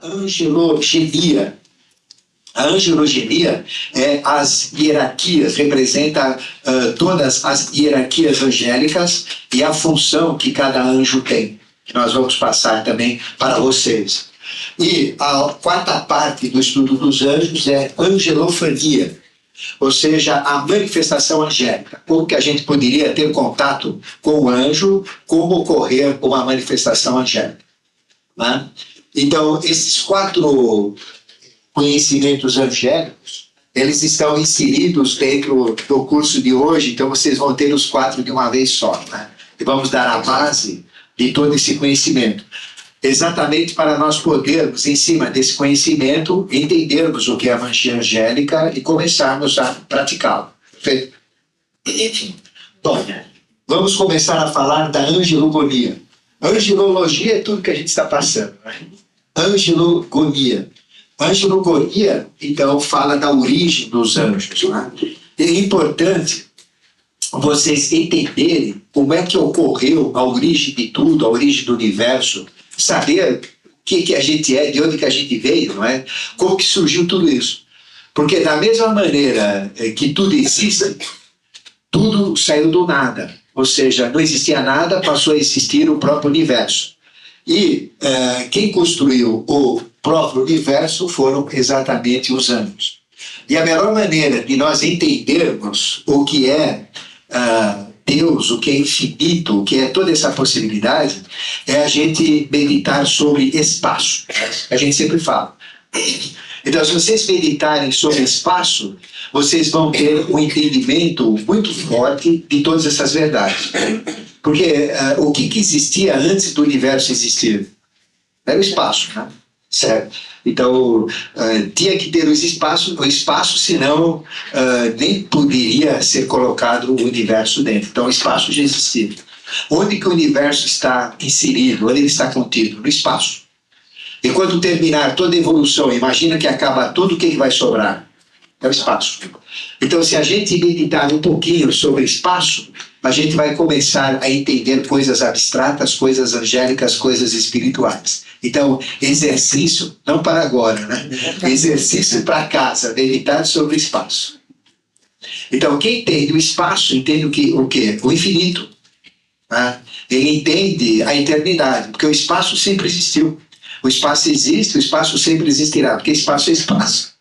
angelogenia. A angelogenia é as hierarquias, representa todas as hierarquias angélicas e a função que cada anjo tem, que nós vamos passar também para vocês. E a quarta parte do estudo dos anjos é angelofania, ou seja, a manifestação angélica. Como que a gente poderia ter contato com o anjo, como ocorrer uma manifestação angélica. Né? Então, esses 4 conhecimentos angélicos, eles estão inseridos dentro do curso de hoje, então vocês vão ter os 4 de uma vez só. Né? E vamos dar a base de todo esse conhecimento. Exatamente para nós podermos, em cima desse conhecimento, entendermos o que é a magia angélica e começarmos a praticá-lo. Perfeito? Enfim. Bom, vamos começar a falar da angelogonia. Angelologia é tudo que a gente está passando. Né? Angelogonia. Angelogonia, então, fala da origem dos anjos. Né? É importante vocês entenderem como é que ocorreu a origem de tudo, a origem do universo, saber o que a gente é, de onde que a gente veio, não é? Como que surgiu tudo isso. Porque da mesma maneira que tudo existe, tudo saiu do nada. Ou seja, não existia nada, passou a existir o próprio universo. E quem construiu o próprio universo foram exatamente os anjos. E a melhor maneira de nós entendermos o que é Deus, o que é infinito, o que é toda essa possibilidade, é a gente meditar sobre espaço. A gente sempre fala. Então, se vocês meditarem sobre espaço, vocês vão ter um entendimento muito forte de todas essas verdades. Porque o que existia antes do universo existir? Era o espaço, né? Certo? Então, tinha que ter o espaço, senão nem poderia ser colocado o universo dentro. Então, o espaço já existia. Onde que o universo está inserido? Onde ele está contido? No espaço. E quando terminar toda a evolução, imagina que acaba tudo, o que vai sobrar? É o espaço. Então, se a gente meditar um pouquinho sobre o espaço, a gente vai começar a entender coisas abstratas, coisas angélicas, coisas espirituais. Então, exercício, não para agora, né? Exercício para casa, meditar sobre o espaço. Então, quem entende o espaço, entende o quê? O infinito. Né? Ele entende a eternidade, porque o espaço sempre existiu. O espaço existe, o espaço sempre existirá, porque espaço é espaço.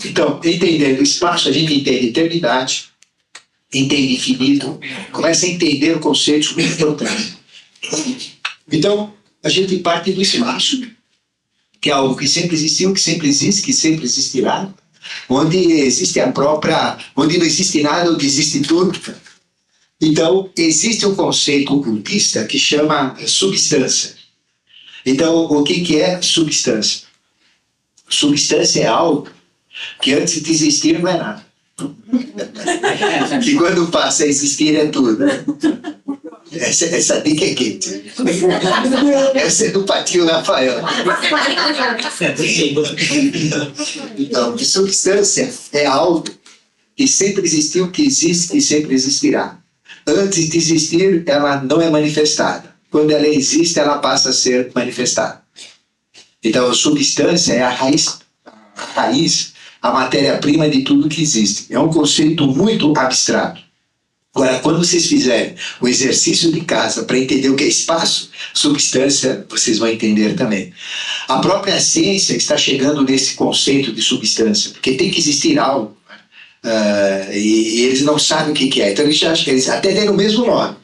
Então, entendendo o espaço, a gente entende eternidade, entende infinito, começa a entender conceitos muito importantes. Então, a gente parte do espaço, que é algo que sempre existiu, que sempre existe, que sempre existirá, onde existe onde não existe nada, onde existe tudo. Então, existe um conceito ocultista que chama substância. Então, o que é substância? Substância é algo que antes de existir não é nada. E quando passa a existir é tudo. Essa dica é quente. Essa é do Patinho Rafael. Então, substância é algo que sempre existiu, que existe, que sempre existirá. Antes de existir, ela não é manifestada. Quando ela existe, ela passa a ser manifestada. Então, a substância é a raiz, a matéria-prima de tudo que existe. É um conceito muito abstrato. Agora, quando vocês fizerem o exercício de casa para entender o que é espaço, substância, vocês vão entender também. A própria ciência está chegando nesse conceito de substância, porque tem que existir algo. E eles não sabem o que é. Então eles até deram o mesmo nome.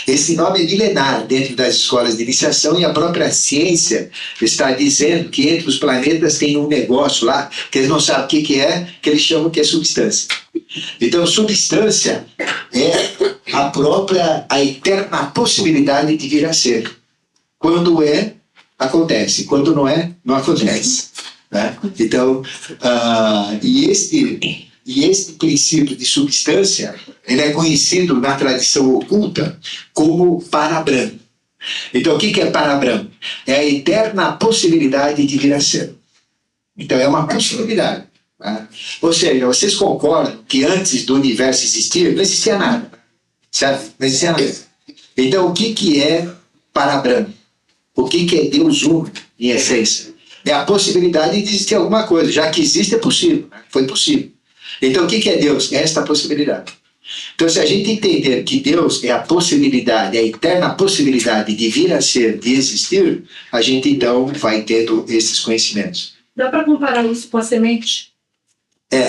Esse nome é milenar dentro das escolas de iniciação, e a própria ciência está dizendo que entre os planetas tem um negócio lá que eles não sabem o que é, que eles chamam que é substância. Então, substância é a eterna possibilidade de vir a ser. Quando é, acontece. Quando não é, não acontece. Né? Então, e este princípio de substância, ele é conhecido na tradição oculta como Parabrahma. Então, o que é Parabrahma? É a eterna possibilidade de vir a ser. Então, é uma possibilidade. Né? Ou seja, vocês concordam que antes do universo existir, não existia nada. Certo? Não existia nada. Então, o que é Parabrahma? O que é Deus único, em essência? É a possibilidade de existir alguma coisa. Já que existe, é possível. Né? Foi possível. Então, o que é Deus? É esta possibilidade. Então, se a gente entender que Deus é a possibilidade, a eterna possibilidade de vir a ser, de existir, a gente então vai tendo esses conhecimentos. Dá para comparar isso com a semente?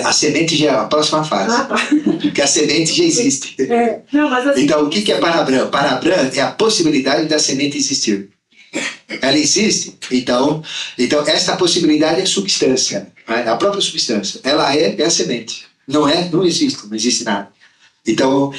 A semente já é a próxima fase. Tá. Porque a semente já existe. Não, mas assim, Então, o que é para Abraão? Para Abraão é a possibilidade da semente existir. Ela existe. Então esta possibilidade é substância. A própria substância. Ela é a semente. Não existe nada. Então,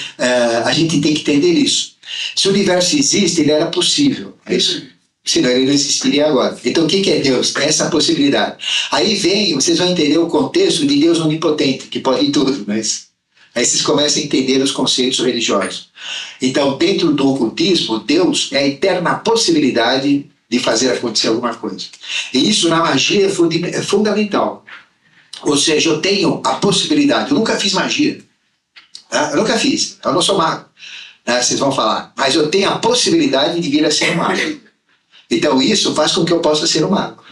a gente tem que entender isso. Se o universo existe, ele era possível. É isso. Senão ele não existiria agora. Então, o que é Deus? É essa possibilidade. Aí vocês vão entender o contexto de Deus onipotente, que pode tudo, mas aí vocês começam a entender os conceitos religiosos. Então, dentro do ocultismo, Deus é a eterna possibilidade de fazer acontecer alguma coisa. E isso na magia é fundamental. Ou seja, eu tenho a possibilidade, eu nunca fiz magia. Tá? Eu nunca fiz, eu não sou mago. Né? Vocês vão falar, mas eu tenho a possibilidade de vir a ser um mago. Então isso faz com que eu possa ser um mago.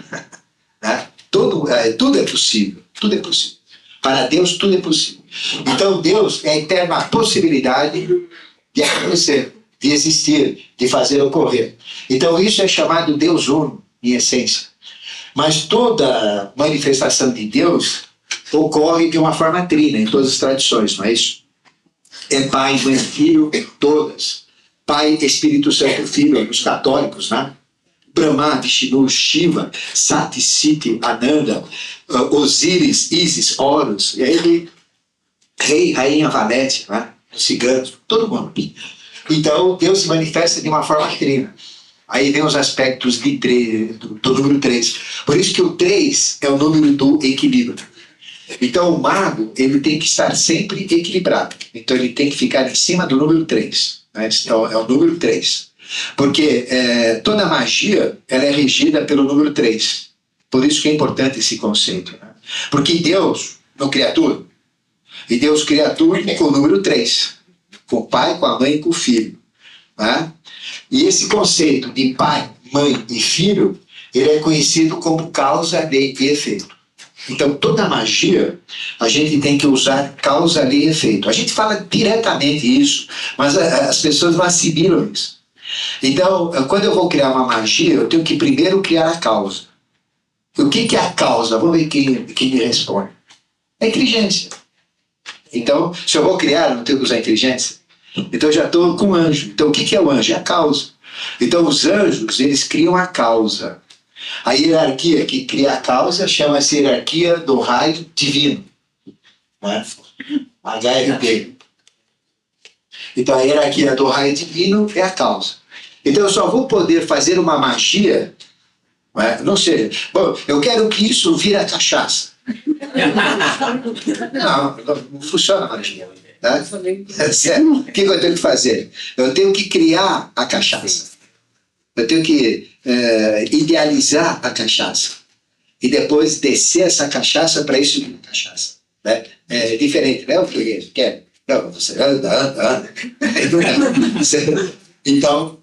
Né? Tudo é possível, tudo é possível. Para Deus tudo é possível. Então Deus é a eterna possibilidade de acontecer, de existir, de fazer ocorrer. Então isso é chamado Deus Uno, em essência. Mas toda manifestação de Deus ocorre de uma forma trina, em todas as tradições, não é isso? É Pai, Mãe, Filho, todas. Pai, Espírito Santo, Filho, os católicos, né? Brahma, Vishnu, Shiva, Sati, Siti, Ananda, Osíris, Isis, Horus, e aí Rei, Rainha, Valete, né? Os ciganos, todo mundo. Então, Deus se manifesta de uma forma trina. Aí vem os aspectos do número 3. Por isso que o 3 é o número do equilíbrio. Então, o mago, ele tem que estar sempre equilibrado. Então, ele tem que ficar em cima do número 3. Né? Então, é o número 3. Porque toda magia ela é regida pelo número 3. Por isso que é importante esse conceito. Né? Porque Deus não cria tudo. E Deus cria tudo com o número 3. Com o pai, com a mãe e com o filho. Né? E esse conceito de pai, mãe e filho, ele é conhecido como causa, lei e efeito. Então, toda magia, a gente tem que usar causa, lei e efeito. A gente fala diretamente isso, mas as pessoas não assimilam isso. Então, quando eu vou criar uma magia, eu tenho que primeiro criar a causa. O que é a causa? Vamos ver quem me responde. É inteligência. Então, se eu vou criar, eu não tenho que usar inteligência. Então, eu já estou com anjo. Então, o que é o anjo? É a causa. Então, os anjos, eles criam a causa. A hierarquia que cria a causa chama-se hierarquia do raio divino. Não é? HRP. Então, a hierarquia do raio divino é a causa. Então, eu só vou poder fazer uma magia, não sei, bom, eu quero que isso vire a cachaça. Não funciona a magia. Tá? O que eu tenho que fazer? Eu tenho que criar a cachaça. Eu tenho que idealizar a cachaça. E depois descer essa cachaça para isso vir a cachaça. Né? É diferente, né? O português quer. Não, você anda. Então,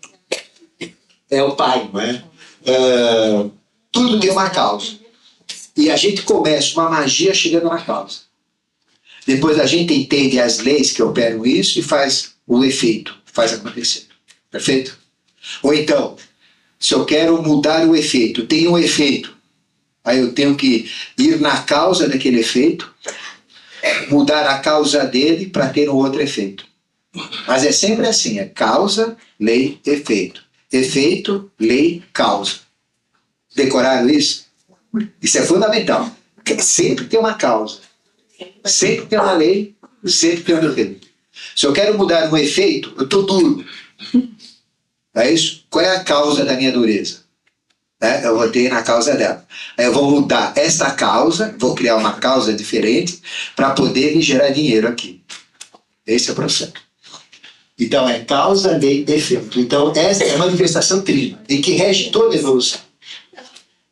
é o pai, não é? Tudo tem uma causa. E a gente começa uma magia chegando na causa. Depois a gente entende as leis que operam isso e faz o efeito, faz acontecer. Perfeito? Ou então, se eu quero mudar o efeito, tem um efeito. Aí eu tenho que ir na causa daquele efeito, mudar a causa dele para ter um outro efeito. Mas é sempre assim, é causa, lei, efeito. Efeito, lei, causa. Decoraram isso? Isso é fundamental. Porque sempre tem uma causa. Sempre tem uma lei, sempre tem um efeito. Se eu quero mudar um efeito, eu estou duro. É isso? Qual é a causa da minha dureza? Eu vou ter na causa dela. Aí eu vou mudar essa causa, vou criar uma causa diferente para poder me gerar dinheiro aqui. Esse é o processo. Então é causa, lei, efeito. Então essa é a manifestação trina, e que rege toda a evolução.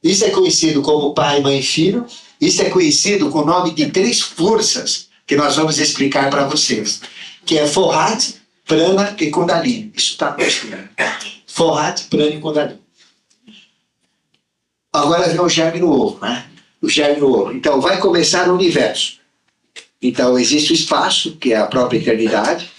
Isso é conhecido como pai, mãe e filho. Isso é conhecido com o nome de 3 forças que nós vamos explicar para vocês. Que é Forhat, Prana e Kundalini. Isso está no estudo. Forhat, Prana e Kundalini. Agora vem o germe no ovo, né? O germe no ovo. Então, vai começar o universo. Então, existe o espaço, que é a própria eternidade.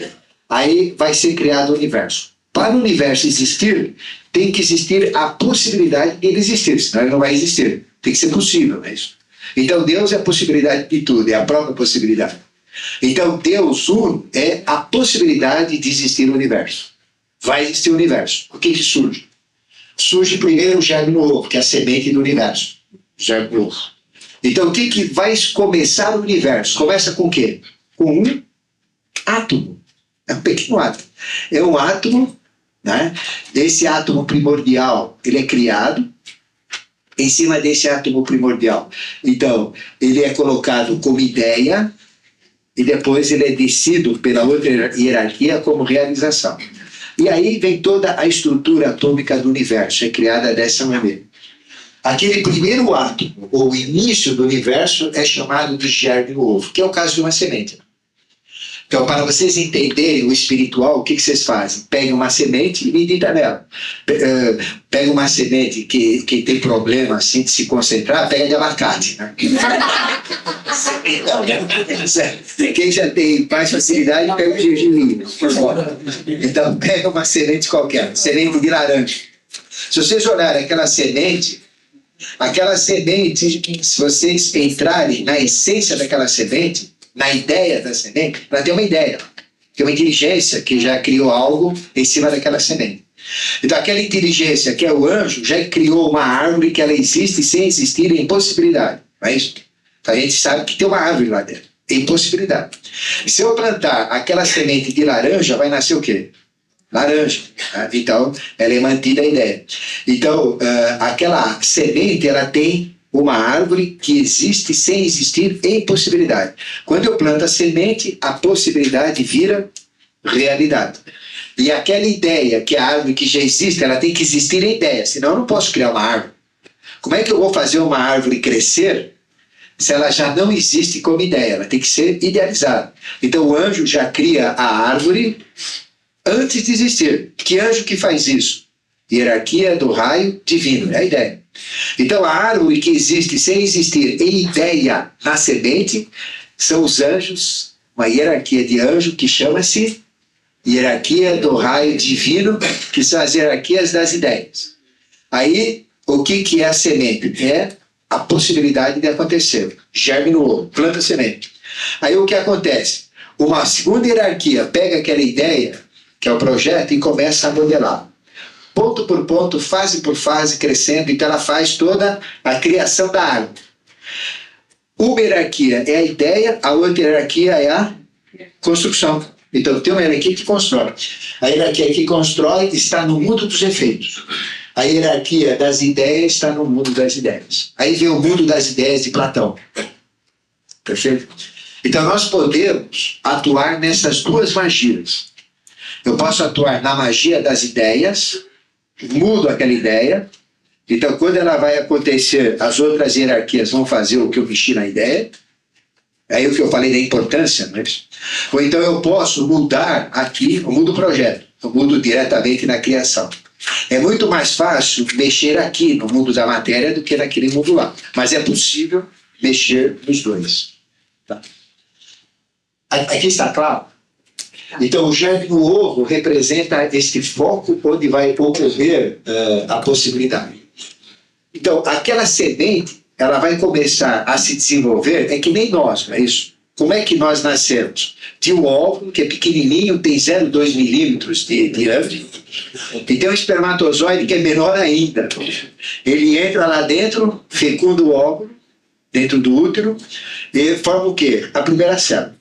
Aí vai ser criado o universo. Para o universo existir, tem que existir a possibilidade de ele existir, senão ele não vai existir. Tem que ser possível, não é isso? Então, Deus é a possibilidade de tudo, é a própria possibilidade. Então, Deus, é a possibilidade de existir o universo. Vai existir o universo. O que surge? Surge primeiro o germe no ovo, que é a semente do universo. Germe no ovo. Então, o que vai começar o universo? Começa com o quê? Com um átomo. É um pequeno átomo. É um átomo, né? Esse átomo primordial, ele é criado em cima desse átomo primordial. Então, ele é colocado como ideia e depois ele é descido pela outra hierarquia como realização. E aí vem toda a estrutura atômica do universo, é criada dessa maneira. Aquele primeiro átomo, ou início do universo, é chamado de germe no ovo, que é o caso de uma semente. Então, para vocês entenderem o espiritual, o que vocês fazem? Pegam uma semente e meditam nela. Pega uma semente que tem problema assim, de se concentrar, pega de abacate. Né? Quem já tem mais facilidade, pega o gergelim. Então, pega uma semente qualquer, semente de laranja. Se vocês olharem aquela semente, se vocês entrarem na essência daquela semente, na ideia da semente, ela tem uma ideia. Tem uma inteligência que já criou algo em cima daquela semente. Então, aquela inteligência que é o anjo já criou uma árvore que ela existe sem existir em possibilidade. Não é isso? Então, a gente sabe que tem uma árvore lá dentro, em possibilidade. Se eu plantar aquela semente de laranja, vai nascer o quê? Laranja. Então, ela é mantida a ideia. Então, aquela semente, ela tem uma árvore que existe sem existir em possibilidade. Quando eu planto a semente, a possibilidade vira realidade. E aquela ideia, que é a árvore que já existe, ela tem que existir em ideia, senão eu não posso criar uma árvore. Como é que eu vou fazer uma árvore crescer se ela já não existe como ideia? Ela tem que ser idealizada. Então o anjo já cria a árvore antes de existir. Que anjo que faz isso? Hierarquia do raio divino, é a ideia. Então a árvore que existe sem existir em ideia na semente são os anjos, uma hierarquia de anjo que chama-se hierarquia do raio divino, que são as hierarquias das ideias. Aí, o que é a semente? É a possibilidade de acontecer. Germe no ovo, planta a semente. Aí o que acontece? Uma segunda hierarquia pega aquela ideia, que é o projeto, e começa a modelar. Ponto por ponto, fase por fase, crescendo. Então ela faz toda a criação da árvore. Uma hierarquia é a ideia, a outra hierarquia é a construção. Então tem uma hierarquia que constrói. A hierarquia que constrói está no mundo dos efeitos. A hierarquia das ideias está no mundo das ideias. Aí vem o mundo das ideias de Platão. Perfeito? Então nós podemos atuar nessas duas magias. Eu posso atuar na magia das ideias, mudo aquela ideia. Então quando ela vai acontecer, as outras hierarquias vão fazer o que eu mexi na ideia. Aí o que eu falei da importância, não é isso? Ou então eu posso mudar aqui, eu mudo o projeto, eu mudo diretamente na criação. É muito mais fácil mexer aqui no mundo da matéria do que naquele mundo lá. Mas é possível mexer nos dois. Tá? Aqui está claro? Então o germe no ovo representa este foco onde vai ocorrer a possibilidade. Então aquela semente, ela vai começar a se desenvolver, é que nem nós, não é isso? Como é que nós nascemos? De um óvulo que é pequenininho, tem 0,2 milímetros de diâmetro, e tem um espermatozoide que é menor ainda. Ele entra lá dentro, fecunda o óvulo, dentro do útero, e forma o quê? A primeira célula.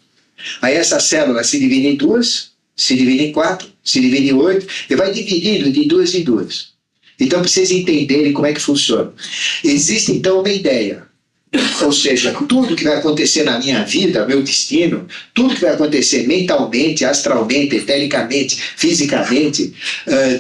Aí essa célula se divide em duas, se divide em 4, se divide em 8, e vai dividindo de duas em duas. Então, para vocês entenderem como é que funciona. Existe, então, uma ideia. Ou seja, tudo que vai acontecer na minha vida, meu destino, tudo que vai acontecer mentalmente, astralmente, etericamente, fisicamente,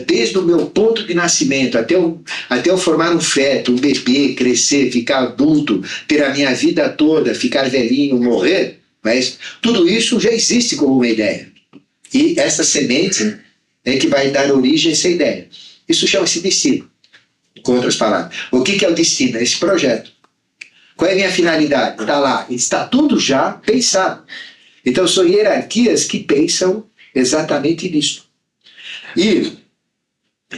desde o meu ponto de nascimento até eu formar um feto, um bebê, crescer, ficar adulto, ter a minha vida toda, ficar velhinho, morrer, mas tudo isso já existe como uma ideia. E essa semente é que vai dar origem a essa ideia. Isso chama-se discípulo. Com outras palavras, o que é o destino? É esse projeto. Qual é a minha finalidade? Está lá. Está tudo já pensado. Então, são hierarquias que pensam exatamente nisso. E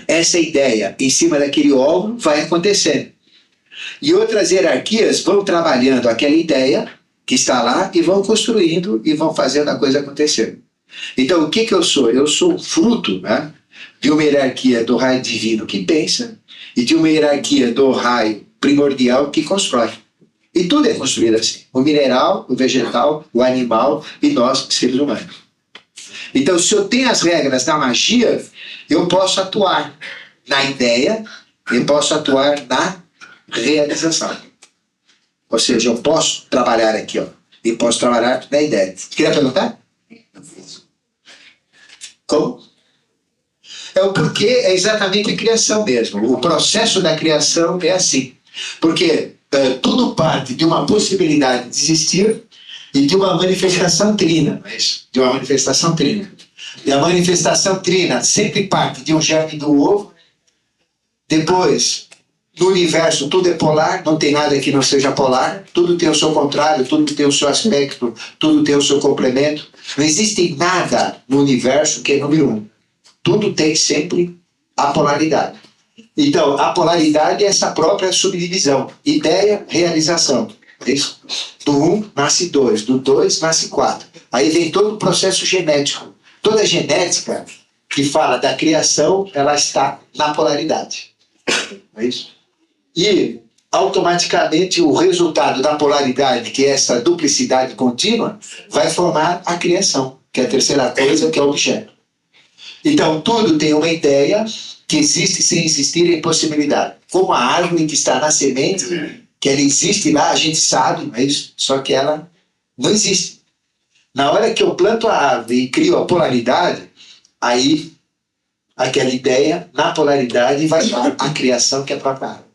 essa ideia, em cima daquele óvulo, vai acontecendo. E outras hierarquias vão trabalhando aquela ideia que está lá e vão construindo e vão fazendo a coisa acontecer. Então, o que eu sou? Eu sou fruto, né, de uma hierarquia do raio divino que pensa e de uma hierarquia do raio primordial que constrói. E tudo é construído assim. O mineral, o vegetal, o animal e nós, seres humanos. Então, se eu tenho as regras da magia, eu posso atuar na ideia, eu posso atuar na realização. Ou seja, eu posso trabalhar aqui, ó, e posso trabalhar na ideia. Queria perguntar? Como? É o porquê, é exatamente a criação mesmo. O processo da criação é assim. Porque tudo parte de uma possibilidade de existir e de uma manifestação trina. Não é isso? De uma manifestação trina. E a manifestação trina sempre parte de um germe do ovo. Depois, no universo, tudo é polar, não tem nada que não seja polar. Tudo tem o seu contrário, tudo tem o seu aspecto, tudo tem o seu complemento. Não existe nada no universo que é número um. Tudo tem sempre a polaridade. Então, a polaridade é essa própria subdivisão. Ideia, realização. Isso. Do 1 nasce 2, do 2 nasce 4. Aí vem todo o processo genético. Toda a genética que fala da criação, ela está na polaridade. É isso? E, automaticamente, o resultado da polaridade, que é essa duplicidade contínua, vai formar a criação, que é a terceira coisa, que é o objeto. Então, tudo tem uma ideia que existe sem existir em possibilidade. Como a árvore que está na semente, que ela existe lá, a gente sabe, não é isso? Só que ela não existe. Na hora que eu planto a árvore e crio a polaridade, aí aquela ideia, na polaridade, vai para a criação que é a própria árvore.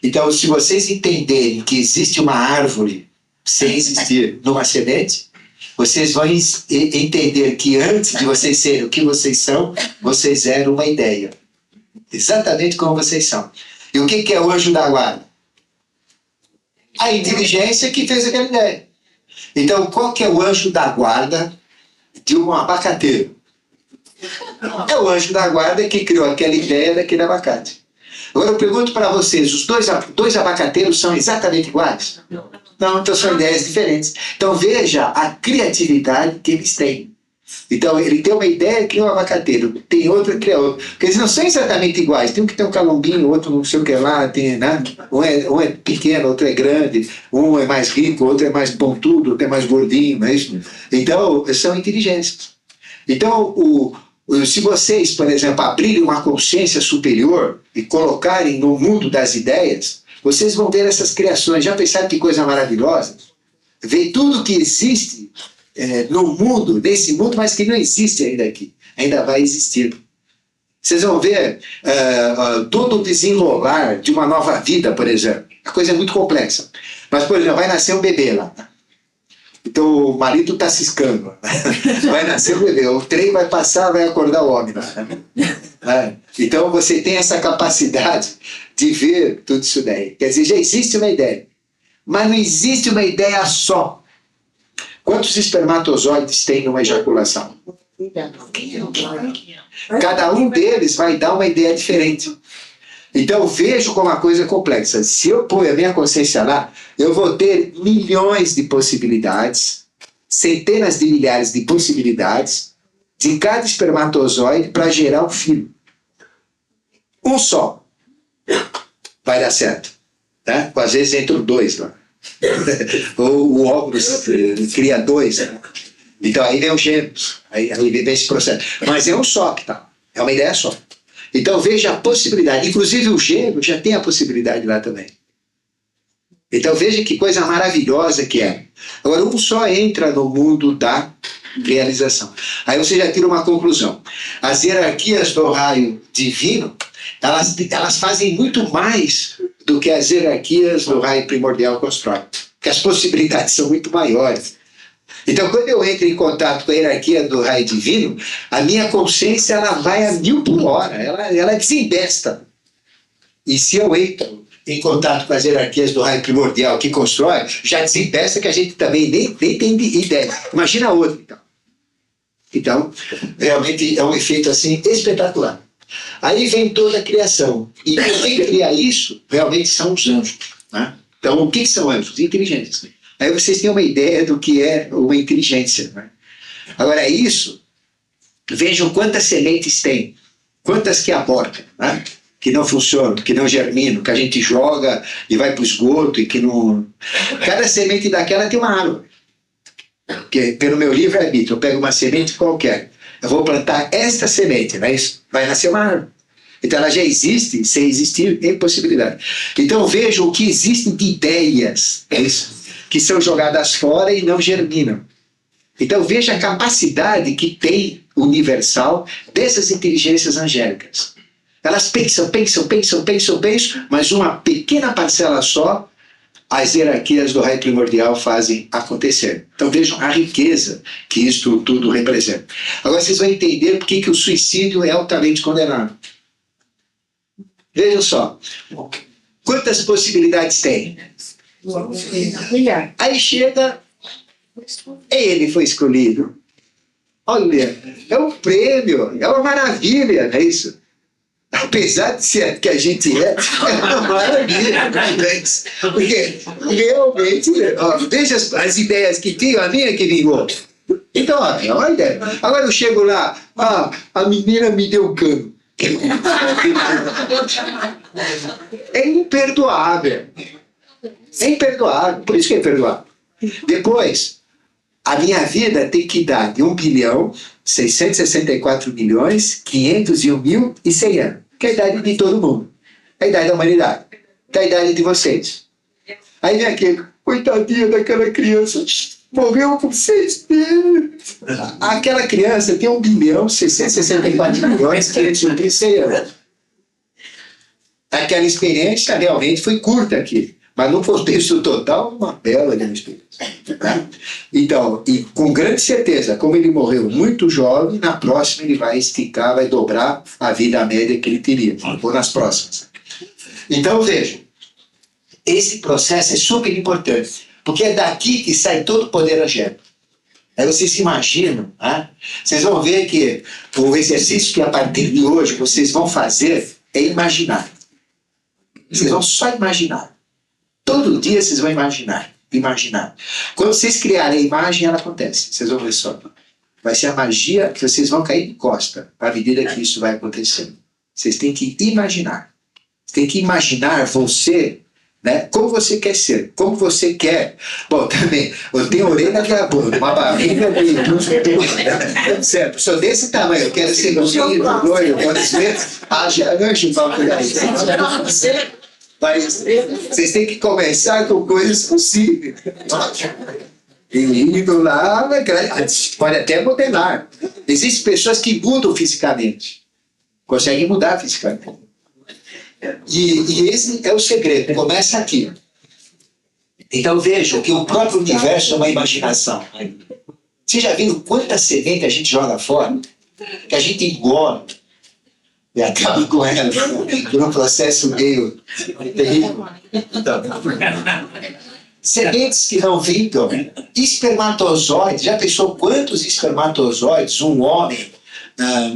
Então, se vocês entenderem que existe uma árvore sem existir numa semente, vocês vão entender que antes de vocês serem o que vocês são, vocês eram uma ideia. Exatamente como vocês são. E o que é o anjo da guarda? A inteligência que fez aquela ideia. Então, qual que é o anjo da guarda de um abacateiro? É o anjo da guarda que criou aquela ideia daquele abacate. Agora eu pergunto para vocês, os dois abacateiros são exatamente iguais? Não, então são ideias diferentes. Então veja a criatividade que eles têm. Então ele tem uma ideia, cria um abacateiro, tem outra, cria outro. Porque eles não são exatamente iguais. Tem um que tem um calombinho, outro não sei o que lá, tem, né? Um é pequeno, outro é grande, um é mais rico, outro é mais pontudo, outro é mais gordinho, não é isso? Então são inteligências. Então se vocês, por exemplo, abrirem uma consciência superior e colocarem no mundo das ideias, vocês vão ver essas criações. Já pensaram que coisa maravilhosa? Ver tudo que existe no mundo, nesse mundo, mas que não existe ainda aqui. Ainda vai existir. Vocês vão ver todo o desenrolar de uma nova vida, por exemplo. A coisa é muito complexa. Mas, por exemplo, vai nascer um bebê lá. Então o marido está ciscando. Vai nascer o bebê. O trem vai passar, vai acordar o homem. Então você tem essa capacidade de ver tudo isso daí. Quer dizer, já existe uma ideia. Mas não existe uma ideia só. Quantos espermatozoides tem numa ejaculação? Cada um deles vai dar uma ideia diferente. Então eu vejo como a coisa é complexa. Se eu pôr a minha consciência lá, eu vou ter milhões de possibilidades, centenas de milhares de possibilidades de cada espermatozoide para gerar um filho. Um só vai dar certo. Tá? Às vezes entram dois lá. Ou o óvulo cria dois. Né? Então aí vem os gêmeos. Aí vem esse processo. Mas é um só que tá. É uma ideia só. Então veja a possibilidade. Inclusive o gêmeo já tem a possibilidade lá também. Então veja que coisa maravilhosa que é. Agora um só entra no mundo da realização. Aí você já tira uma conclusão. As hierarquias do raio divino, elas fazem muito mais do que as hierarquias do raio primordial constroem. Porque as possibilidades são muito maiores. Então, quando eu entro em contato com a hierarquia do raio divino, a minha consciência ela vai a 1000 por hora, ela desembesta. E se eu entro em contato com as hierarquias do raio primordial que constrói, já desempeça que a gente também nem tem ideia. Imagina outro, então. Então, realmente é um efeito assim espetacular. Aí vem toda a criação. E quem cria isso realmente são os anjos. Né? Então, o que são anjos? Inteligentes. Aí vocês têm uma ideia do que é uma inteligência. Né? Agora, isso, vejam quantas sementes tem, quantas que abortam, né? Que não funcionam, que não germinam, que a gente joga e vai para o esgoto e que não. Cada semente daquela tem uma árvore. Porque, pelo meu livre-arbítrio, eu pego uma semente qualquer, eu vou plantar esta semente, não é isso? Vai nascer uma árvore. Então ela já existe, sem existir, é impossibilidade. Então vejam o que existe de ideias, é isso? Que são jogadas fora e não germinam. Então veja a capacidade que tem universal dessas inteligências angélicas. Elas pensam, mas uma pequena parcela só, as hierarquias do raio primordial fazem acontecer. Então vejam a riqueza que isto tudo representa. Agora vocês vão entender por que o suicídio é altamente condenado. Vejam só, quantas possibilidades tem? Aí chega, ele foi escolhido. Olha, é um prêmio, é uma maravilha, não é isso? Apesar de ser que a gente é uma maravilha. Porque realmente, ó, veja as ideias que tinham, a minha que vingou. Então, ó, é uma ideia. Agora eu chego lá, a menina me deu cano. É imperdoável. É imperdoável. Por isso que é imperdoável. Depois, a minha vida tem que dar de 1.664.501.100 anos. Que é a idade de todo mundo. É a idade da humanidade. É a idade de vocês. Aí vem aquele, coitadinha daquela criança, morreu com 6 meses. Aquela criança tem 1.664.501.100 anos. Aquela experiência realmente foi curta aqui. Mas no contexto total, uma bela de uma experiência. Tá? Então, e com grande certeza, como ele morreu muito jovem, na próxima ele vai esticar, vai dobrar a vida média que ele teria, ou nas próximas. Então, vejam, esse processo é super importante, porque é daqui que sai todo o poder angélico. Aí vocês se imaginam, né? Vocês vão ver que o exercício que a partir de hoje vocês vão fazer é imaginar. Vocês vão só imaginar. Todo dia vocês vão imaginar. Quando vocês criarem a imagem, ela acontece. Vocês vão ver só. Vai ser a magia que vocês vão cair de costa à medida que isso vai acontecendo. Vocês têm que imaginar. Você tem que imaginar você, né, como você quer ser, como você quer. Bom, também, eu tenho orelha que é uma barriga de... Certo, sou desse tamanho, eu quero ser gordinho, eu quero ser haja anjo para cuidar. Mas vocês têm que começar com coisas possíveis. E indo lá, pode até modelar. Existem pessoas que mudam fisicamente. Conseguem mudar fisicamente. E esse é o segredo. Começa aqui. Então vejam que o próprio universo é uma imaginação. Vocês já viram quanta semente a gente joga fora? Que a gente engole. E acaba com ela por um processo meio terrível. Sementes que não vingam, espermatozoides. Já pensou quantos espermatozoides um homem,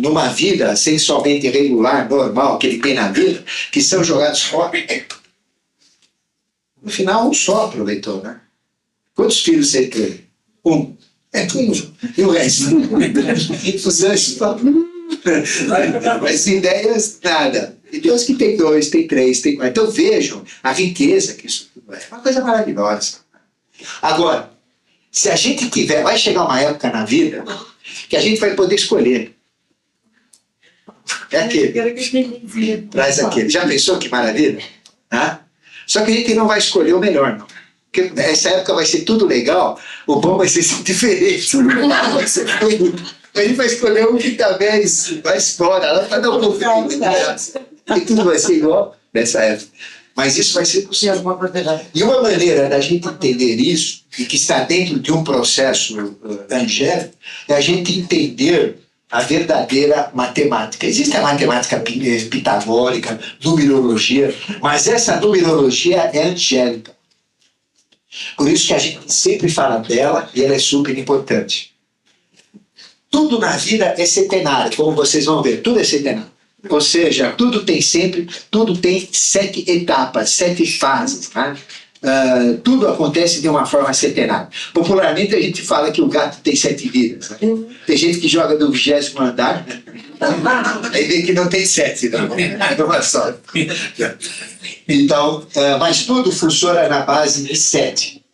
numa vida sensualmente regular, normal, que ele tem na vida, que são jogados fora? No final, um só aproveitou, né? Quantos filhos você teve? Um. É tudo. E o resto? Os anjos falam. Mas ideias, nada. E Deus que tem 2, tem 3, tem 4. Então vejam a riqueza que isso é. Uma coisa maravilhosa. Agora, se a gente tiver, vai chegar uma época na vida que a gente vai poder escolher. É aquele. Traz aquele. Já pensou que maravilha? Só que a gente não vai escolher o melhor, não. Porque essa época vai ser tudo legal, o bom vai ser diferente. Vai ser tudo. A gente vai escolher um que talvez vai fora, ela vai dar um pouquinho. E tudo vai ser igual nessa época. Mas isso vai ser possível. E uma maneira da gente entender isso, e que está dentro de um processo angélico, é a gente entender a verdadeira matemática. Existe a matemática pitagórica, numerologia, mas essa numerologia é angélica. Por isso que a gente sempre fala dela e ela é super importante. Tudo na vida é centenário, como vocês vão ver, tudo é centenário. Ou seja, tudo tem 7 etapas, 7 fases. Né? Tudo acontece de uma forma centenária. Popularmente a gente fala que o gato tem 7 vidas. Né? Tem gente que joga do 20º andar, né? Aí vê que não tem 7, não. É uma só. Então, mas tudo funciona na base de 7.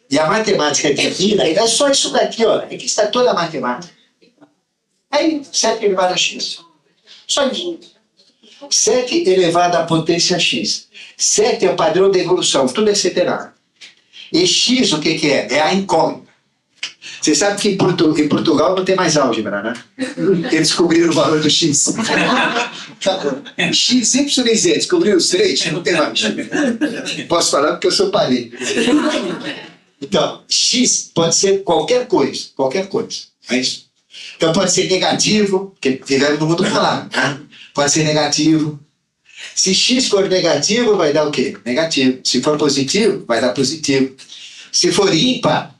E a matemática de vida é só isso daqui, ó. Aqui está toda a matemática. Aí, 7 elevado a x. Só isso. 7 elevado à potência x. 7 é o padrão de evolução, tudo é centenário. E x o que é? É a incógnita. Você sabe que em Portugal não tem mais álgebra, né? Eles descobriram o valor do x. X, Y e Z, descobriram os 3, não tem mais. Posso falar porque eu sou parente. Então, x pode ser qualquer coisa, é isso? Então pode ser negativo, porque vivemos no mundo falado, né? Pode ser negativo. Se x for negativo, vai dar o quê? Negativo. Se for positivo, vai dar positivo. Se for ímpar,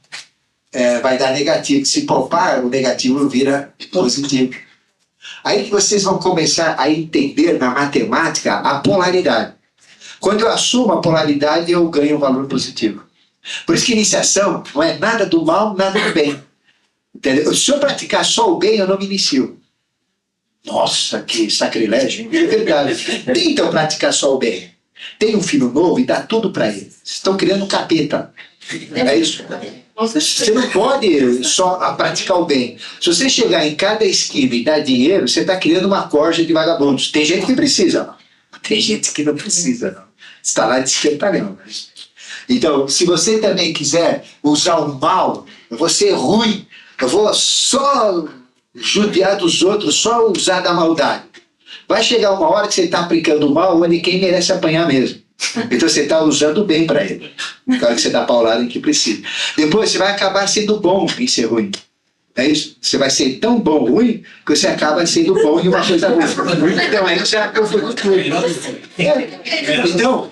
vai dar negativo. Se poupar, o negativo vira positivo. Aí que vocês vão começar a entender na matemática a polaridade. Quando eu assumo a polaridade, eu ganho um valor positivo. Por isso que iniciação não é nada do mal, nada do bem. Entendeu? Se eu praticar só o bem, eu não me inicio. Nossa, que sacrilégio. É verdade. Tentam praticar só o bem. Tem um filho novo e dá tudo para ele. Vocês estão criando um capeta. É isso? Você não pode só praticar o bem. Se você chegar em cada esquina e dar dinheiro, você está criando uma corja de vagabundos. Tem gente que precisa, não. Tem gente que não precisa, não. Você está lá de esquenta mesmo. Então, se você também quiser usar o mal, eu vou ser ruim, eu vou só judiar dos outros, só usar da maldade. Vai chegar uma hora que você está aplicando o mal onde quem merece apanhar mesmo. Então você está usando o bem para ele. Claro que você dá paulada em que precisa. Depois você vai acabar sendo bom em ser ruim. É isso? Você vai ser tão bom ruim que você acaba sendo bom em uma coisa boa. Então aí você acaba tudo. Então,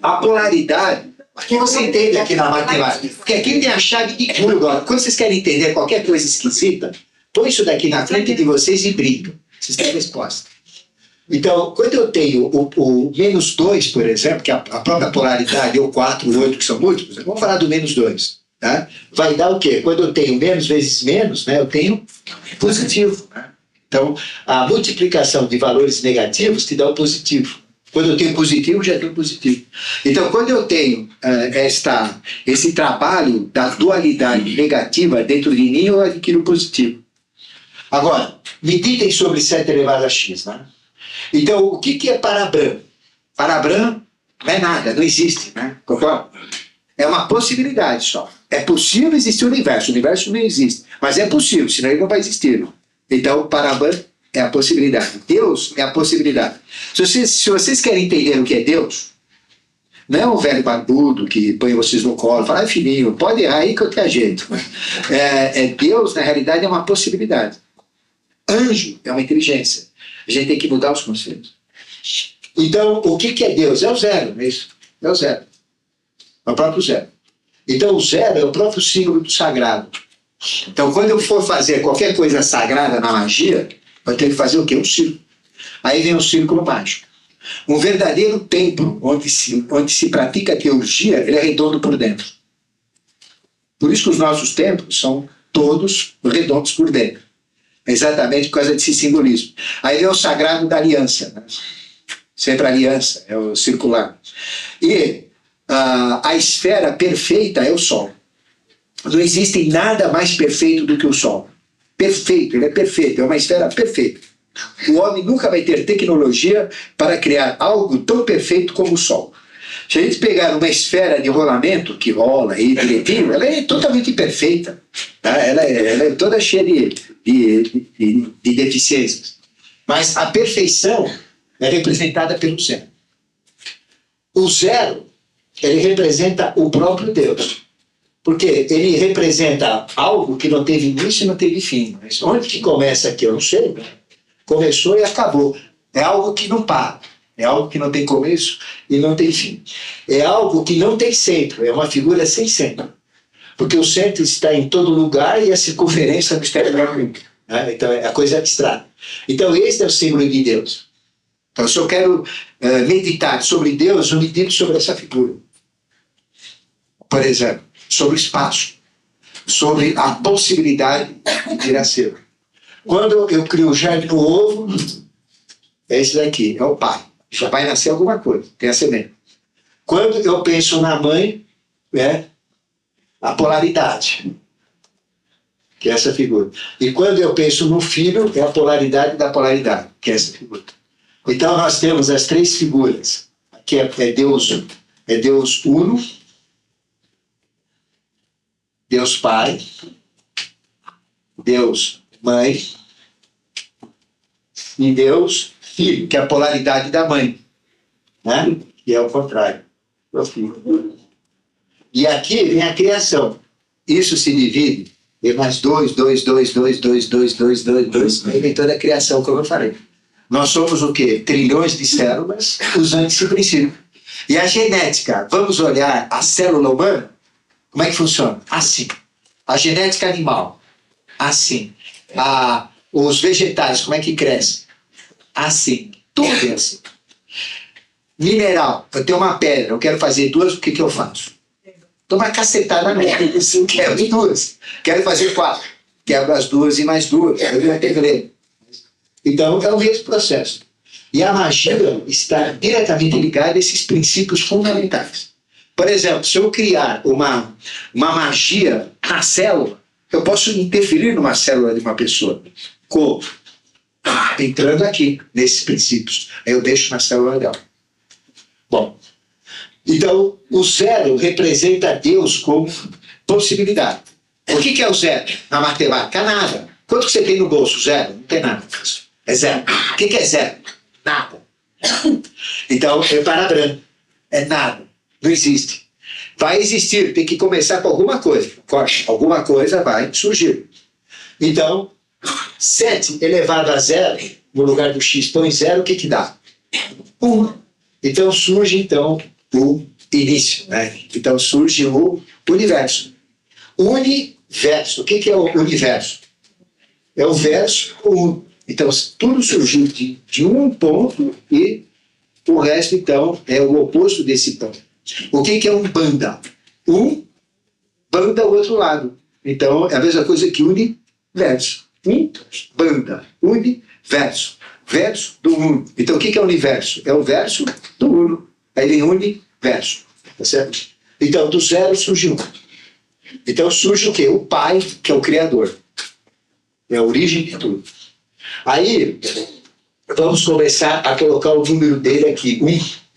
a polaridade, o que você entende aqui na matemática? Porque aqui tem a chave de cura agora. Quando vocês querem entender qualquer coisa esquisita, põe isso daqui na frente de vocês e brincam. Vocês têm a resposta. Então, quando eu tenho o menos 2, por exemplo, que é a própria polaridade, ou 4, ou 8, que são múltiplos, vamos falar do menos 2. Tá? Vai dar o quê? Quando eu tenho menos vezes menos, né, eu tenho positivo. Né? Então, a multiplicação de valores negativos te dá o positivo. Quando eu tenho positivo, já tenho positivo. Então, quando eu tenho esse trabalho da dualidade negativa dentro de mim, eu adquiro positivo. Agora, meditem sobre 7 elevado a x. Né? Então, o que é Parabram? Parabram não é nada, não existe. Né? Concorda? É uma possibilidade só. É possível existir o universo não existe. Mas é possível, senão ele não vai existir. Então, Parabram é a possibilidade. Deus é a possibilidade. Se vocês querem entender o que é Deus, não é um velho barbudo que põe vocês no colo e fala, filhinho, pode errar aí que eu tenho jeito. Deus, na realidade, é uma possibilidade. Anjo é uma inteligência. A gente tem que mudar os conceitos. Então, o que é Deus? É o zero, não é isso? É o zero. É o próprio zero. Então, o zero é o próprio símbolo do sagrado. Então, quando eu for fazer qualquer coisa sagrada na magia, eu tenho que fazer o quê? Um círculo. Aí vem o círculo mágico. Um verdadeiro templo onde se pratica teologia, ele é redondo por dentro. Por isso que os nossos templos são todos redondos por dentro. Exatamente por causa desse simbolismo. Aí vem o sagrado da aliança. Né? Sempre a aliança, é o circular. E a esfera perfeita é o Sol. Não existe nada mais perfeito do que o Sol. Perfeito, ele é perfeito, é uma esfera perfeita. O homem nunca vai ter tecnologia para criar algo tão perfeito como o Sol. Se a gente pegar uma esfera de rolamento, que rola aí direitinho, ela é totalmente perfeita. Tá? Ela é toda cheia de deficiências. Mas a perfeição é representada pelo zero. O zero, ele representa o próprio Deus. Porque ele representa algo que não teve início e não teve fim. Mas onde que começa aqui? Eu não sei. Começou e acabou. É algo que não para. É algo que não tem começo e não tem fim. É algo que não tem centro. É uma figura sem centro. Porque o centro está em todo lugar e a circunferência no mistério único. Né? Então é a coisa abstrata. Então esse é o símbolo de Deus. Então se eu quero meditar sobre Deus, eu medito sobre essa figura. Por exemplo, sobre o espaço, sobre a possibilidade de nascer. Quando eu crio o jardim no ovo, é esse daqui, é o pai. Já vai nascer alguma coisa, tem a semente. Quando eu penso na mãe, é a polaridade, que é essa figura. E quando eu penso no filho, é a polaridade da polaridade, que é essa figura. Então nós temos as três figuras, que é Deus Uno, Deus Pai, Deus Mãe e Deus Filho, que é a polaridade da mãe, né? E é o contrário, do filho. E aqui vem a criação. Isso se divide em mais 2, aí vem toda a criação, como eu falei. Nós somos o quê? Trilhões de células usando esse princípio. E a genética, vamos olhar a célula humana? Como é que funciona? Assim. A genética animal, assim. Os vegetais, como é que crescem? Assim. Tudo é assim. Mineral, eu tenho uma pedra, eu quero fazer duas, o que eu faço? Dou uma cacetada nela, eu quero duas. Quero fazer 4. Quebro as duas e mais duas. Eu vou ter que. Então, é o mesmo processo. E a magia está diretamente ligada a esses princípios fundamentais. Por exemplo, se eu criar uma magia na célula, eu posso interferir numa célula de uma pessoa. Como? Entrando aqui, nesses princípios. Aí eu deixo na célula dela. Bom, então o zero representa Deus como possibilidade. O que é o zero na matemática? Nada. Quanto que você tem no bolso? Zero? Não tem nada. É zero. O que é zero? Nada. Então é para branco. É nada. Não existe. Vai existir, tem que começar com alguma coisa. Alguma coisa vai surgir. Então, 7 elevado a 0, no lugar do x põe 0, o que dá? 1. Então surge o início. Né? Então surge o universo. Universo. O que é o universo? É o verso 1. Então tudo surgiu de um ponto e o resto, então, é o oposto desse ponto. O que é um banda? Banda o outro lado. Então, é a mesma coisa que universo. Banda. Universo. Verso do uno. Então, o que é o universo? É o verso do uno. Aí vem universo. Tá certo? Então, do zero surge 1. Então, surge o quê? O Pai, que é o Criador. É a origem de tudo. Aí, vamos começar a colocar o número dele aqui, 1.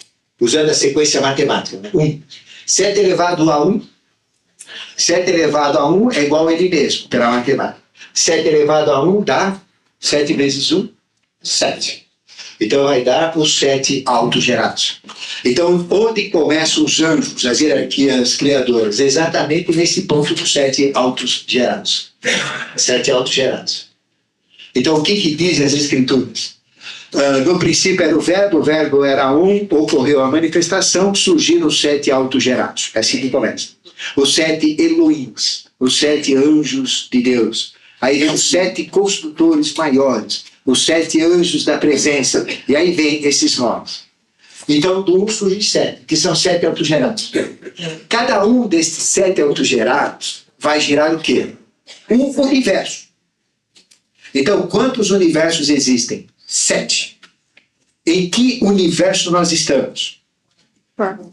Usando a sequência matemática. Né? 1. 7 elevado a 1. 7 elevado a 1 é igual a ele mesmo, pela matemática. 7 elevado a 1 dá 7 vezes 1, 7. Então vai dar os 7 autogerados. Então, onde começam os anjos, as hierarquias criadoras? Exatamente nesse ponto dos 7 autogerados. 7 autogerados. Então, o que dizem as escrituras? No princípio era o verbo era ocorreu a manifestação, surgiram os 7 autogerados. É assim que começa. Os 7 Elohims, os 7 anjos de Deus. Aí vem os 7 construtores maiores, os 7 anjos da presença. E aí vem esses nomes. Então, do 1 surge 7, que são 7 autogerados. Cada um desses 7 autogerados vai gerar o quê? Um universo. Então, quantos universos existem? 7. Em que universo nós estamos?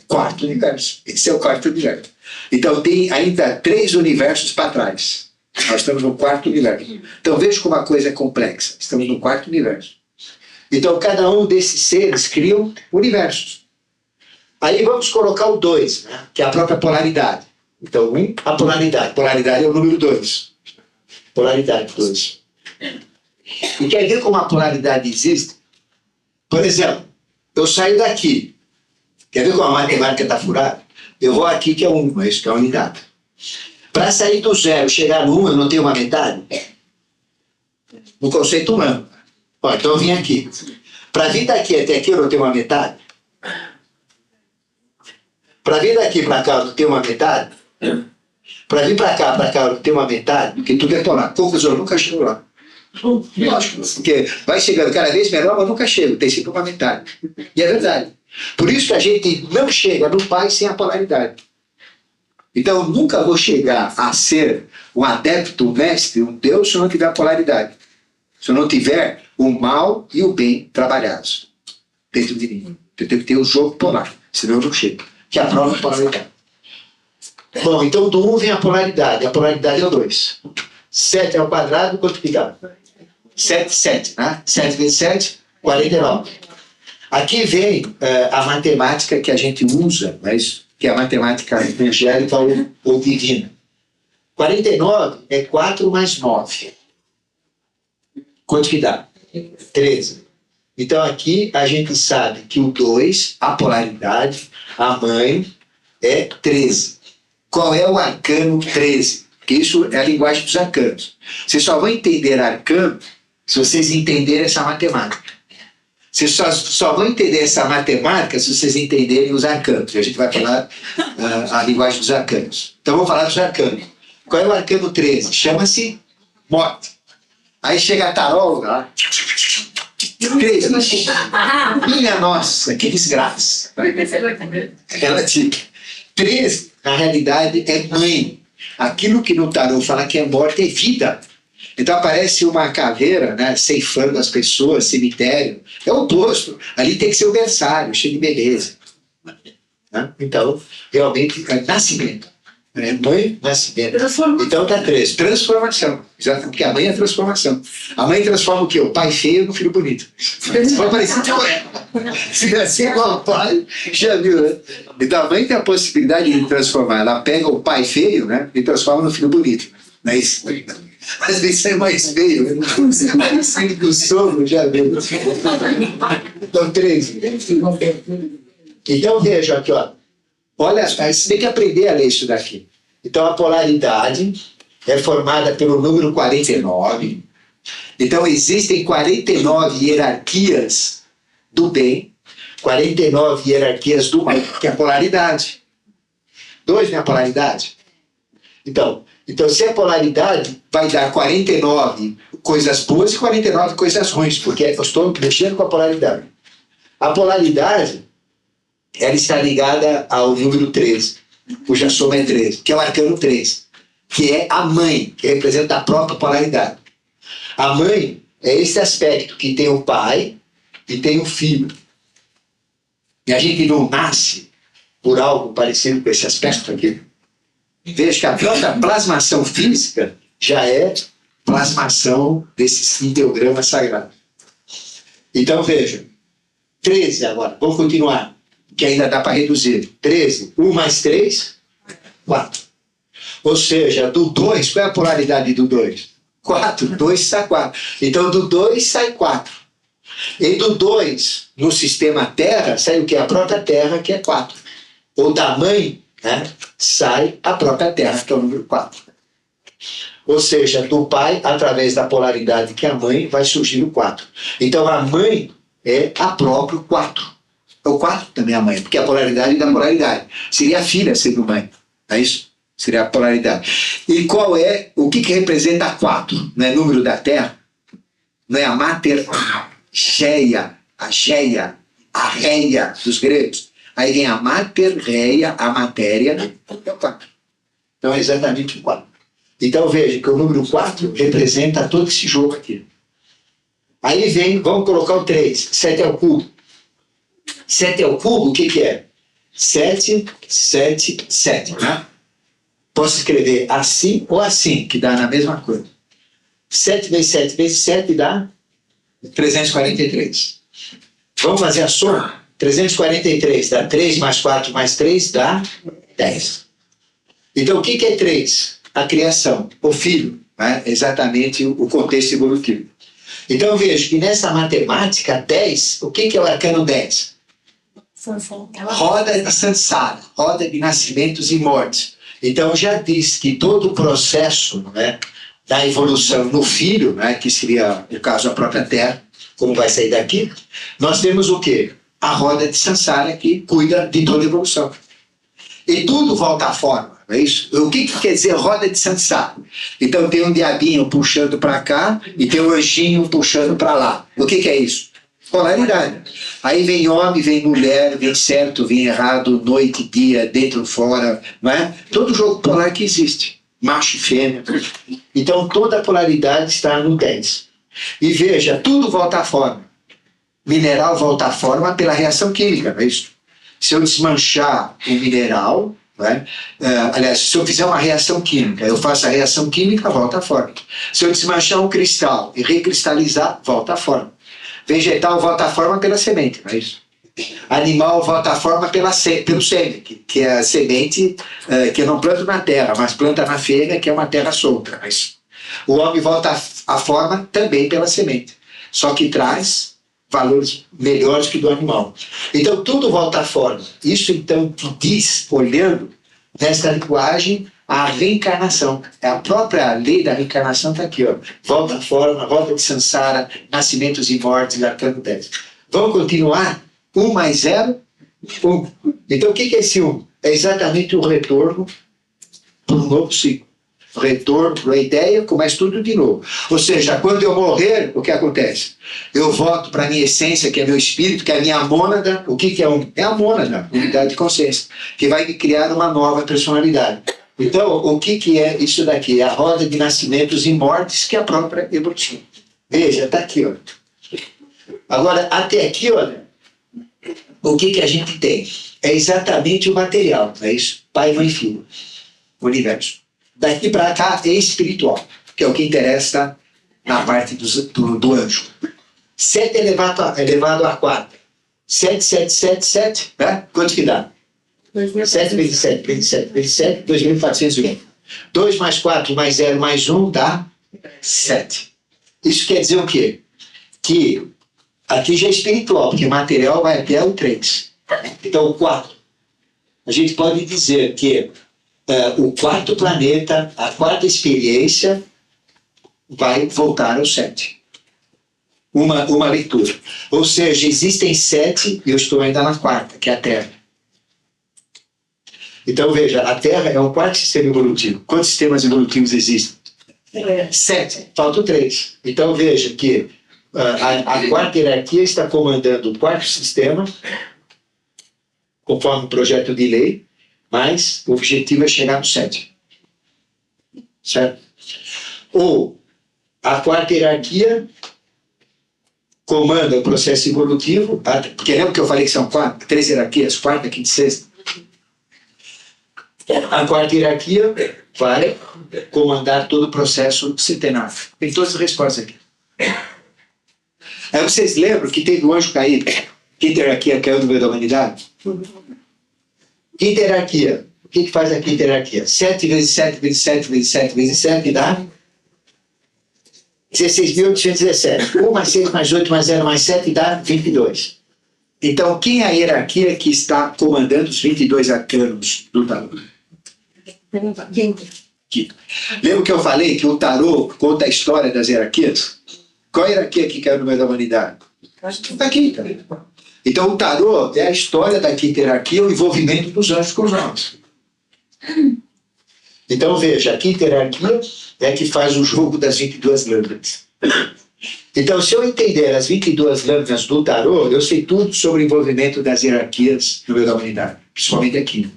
Quarto universo. Esse é o quarto universo. Então tem ainda 3 universos para trás. Nós estamos no quarto universo. Então veja como a coisa é complexa. Estamos no quarto universo. Então cada um desses seres criam universos. Aí vamos colocar o 2, né? Que é a própria polaridade. Então a polaridade. Polaridade é o número 2. Polaridade 2. E quer ver como a polaridade existe? Por exemplo, eu saio daqui. Quer ver como a matemática está furada? Eu vou aqui, que é 1, isso que é a unidade. Para sair do 0 e chegar no 1, eu não tenho uma metade? No conceito humano. Ó, então eu vim aqui. Para vir daqui até aqui, eu não tenho uma metade? Para vir daqui para cá, eu não tenho uma metade? Para vir para cá, eu não tenho uma metade? Porque tudo é polar. Conclusão, eu nunca chego lá. Lógico, porque vai chegando cada vez menor, mas nunca chego. Tem sempre uma metade. E é verdade. Por isso que a gente não chega no Pai sem a polaridade. Então, eu nunca vou chegar a ser um adepto, um mestre, um Deus, se eu não tiver a polaridade. Se eu não tiver o mal e o bem trabalhados dentro de mim. Eu tenho que ter o jogo polar, senão eu não chego. Que é a prova da polaridade. Bom, então do 1 vem a polaridade. A polaridade é o 2. 7 ao quadrado, quanto fica? 7, né? 7 vezes 7, 49. Aqui vem a matemática que a gente usa, mas que é a matemática angélica ou divina. 49 é 4 mais 9. Quanto que dá? 13. Então aqui a gente sabe que o 2, a polaridade, a mãe, é 13. Qual é o arcano 13? Porque isso é a linguagem dos arcanos. Vocês só vão entender arcano se vocês entenderem essa matemática. Vocês só vão entender essa matemática se vocês entenderem os arcanos. E a gente vai falar a linguagem dos arcanos. Então vamos falar dos arcanos. Qual é o arcano 13? Chama-se morte. Aí chega a taróloga lá. 13. Minha nossa, que desgraça. Ela diz: 13, na realidade, é mãe. Aquilo que no tarô fala que é morte é vida. Então aparece uma caveira, né, ceifando as pessoas, cemitério. É o oposto. Ali tem que ser o berçário, cheio de beleza. Né? Então, realmente, é nascimento. É mãe, nascimento. Então tá 13. Transformação. Exatamente, porque a mãe é transformação. A mãe transforma o quê? O pai feio no filho bonito. Foi parecido com ela. Se nascer igual ao pai, já viu, né? Então a mãe tem a possibilidade de transformar. Ela pega o pai feio, né, e transforma no filho bonito. Não é isso? Mas isso é mais feio. Né? Do sono, já viu. Então 13. Então veja aqui, ó. Olha, você tem que aprender a ler isso daqui. Então, a polaridade é formada pelo número 49. Então, existem 49 hierarquias do bem, 49 hierarquias do mal, que é a polaridade. 2 não é a polaridade? Então, se a polaridade vai dar 49 coisas boas e 49 coisas ruins, porque eu estou mexendo com a polaridade. A polaridade, ela está ligada ao número 13, cuja soma é 13, que é o arcano 3, que é a mãe, que representa a própria polaridade. A mãe é esse aspecto que tem o pai e tem o filho. E a gente não nasce por algo parecido com esse aspecto aqui. Veja que a própria plasmação física já é plasmação desse ideograma sagrado. Então veja, 13 agora, vamos continuar, que ainda dá para reduzir. 13, 1 mais 3, 4. Ou seja, do 2, qual é a polaridade do 2? 4, 2 sai 4. Então do 2 sai 4. E do 2, no sistema Terra, sai o que? A própria Terra, que é 4. Ou da mãe, né, sai a própria Terra, que é o número 4. Ou seja, do pai, através da polaridade que é a mãe, vai surgir o 4. Então a mãe é a própria 4. O 4 também é a mãe, porque é a polaridade da polaridade. Seria a filha sendo mãe. É isso? Seria a polaridade. E qual é, o que representa a 4? Não é número da Terra? Não é a mater Geia, a Geia, a Reia dos gregos? Aí vem a mater, Reia, a matéria, é o 4. Então é exatamente o 4. Então veja que o número 4 representa todo esse jogo aqui. Aí vem, vamos colocar o 3, 7 ao cubo. 7 ao cubo, o que é? 7, 7, 7, né? Posso escrever assim ou assim, que dá na mesma coisa. 7 vezes 7 vezes 7 dá 343. Vamos fazer a soma? 343 dá 3 mais 4 mais 3 dá 10. Então o que é 3? A criação, o filho, né? Exatamente o contexto evolutivo. Então vejo que nessa matemática 10, o que é o arcano 10? Roda de Sansara, roda de nascimentos e mortes. Então já diz que todo o processo, não é, da evolução no filho, né, que seria, no caso, a própria Terra, como vai sair daqui, nós temos o quê? A roda de Sansara que cuida de toda a evolução. E tudo volta à forma, não é isso? O que quer dizer roda de Sansara? Então tem um diabinho puxando para cá e tem um anjinho puxando para lá. O que é isso? Polaridade. Aí vem homem, vem mulher, vem certo, vem errado, noite, dia, dentro, fora, não é? Todo jogo polar que existe. Macho e fêmea. Então toda a polaridade está no 10. E veja, tudo volta à forma. Mineral volta à forma pela reação química, não é isso? Se eu desmanchar o mineral, né? Aliás, se eu fizer uma reação química, eu faço a reação química, volta à forma. Se eu desmanchar um cristal e recristalizar, volta à forma. Vegetal volta à forma pela semente, não é isso? Animal volta à forma pelo sêmen, que é a semente que eu não planto na terra, mas planta na fêmea, que é uma terra solta. Mas o homem volta à forma também pela semente, só que traz valores melhores que do animal. Então tudo volta à forma. Isso então diz, olhando nesta linguagem, a reencarnação. A própria lei da reencarnação está aqui, ó. Volta à forma, roda de Sansara, nascimentos e mortes, arcano 10. Vamos continuar? 1 mais 0, 1. Então o que é esse 1? É exatamente o retorno para um novo ciclo. Retorno para a ideia, começa tudo de novo. Ou seja, quando eu morrer, o que acontece? Eu volto para a minha essência, que é meu espírito, que é a minha mônada. O que é um? É a mônada, unidade de consciência, que vai me criar uma nova personalidade. Então, o que é isso daqui? É a roda de nascimentos e mortes, que é a própria evolução. Veja, está aqui, ó. Agora, até aqui, olha, o que a gente tem? É exatamente o material, não é isso? Pai, mãe, filho. Universo. Daqui para cá é espiritual, que é o que interessa na parte do anjo. 7 elevado a 4. 7, 7, 7, 7, né? Quanto que dá? 7 vezes 7, vezes 7, vezes 7, 2.401. 2 mais 4 mais 0 mais 1 dá 7. Isso quer dizer o quê? Que aqui já é espiritual, porque material vai até o 3. Então o 4. A gente pode dizer que o quarto planeta, a quarta experiência, vai voltar ao 7. Uma leitura. Ou seja, existem 7 e eu estou ainda na quarta, que é a Terra. Então veja, a Terra é o quarto sistema evolutivo. Quantos sistemas evolutivos existem? 7. Faltam 3. Então veja que a quarta hierarquia está comandando o quarto sistema, conforme o projeto de lei, mas o objetivo é chegar no 7. Certo? Ou a quarta hierarquia comanda o processo evolutivo, porque lembra que eu falei que são 3 hierarquias, quarta, quinta e sexta? A quarta hierarquia vai comandar todo o processo centenário. Tem todas as respostas aqui. Aí vocês lembram que teve o anjo caído? Quinta hierarquia caiu no meio da humanidade? Quinta hierarquia. O que faz a quinta hierarquia? 7 vezes 7 vezes 7 vezes 7 vezes 7 dá 16.817. 1 mais 6 mais 8 mais 0 mais 7 dá 22. Então, quem é a hierarquia que está comandando os 22 arcanos do tarô? Quinta. Lembra que eu falei que o tarô conta a história das hierarquias? Qual a hierarquia que caiu no meio da humanidade? A quinta. Então, o tarô é a história da quinta hierarquia, o envolvimento dos anjos com os homens. Então, veja, a quinta hierarquia é que faz o jogo das 22 lâminas. Então, se eu entender as 22 lâminas do tarô, eu sei tudo sobre o envolvimento das hierarquias no meio da humanidade, principalmente aqui.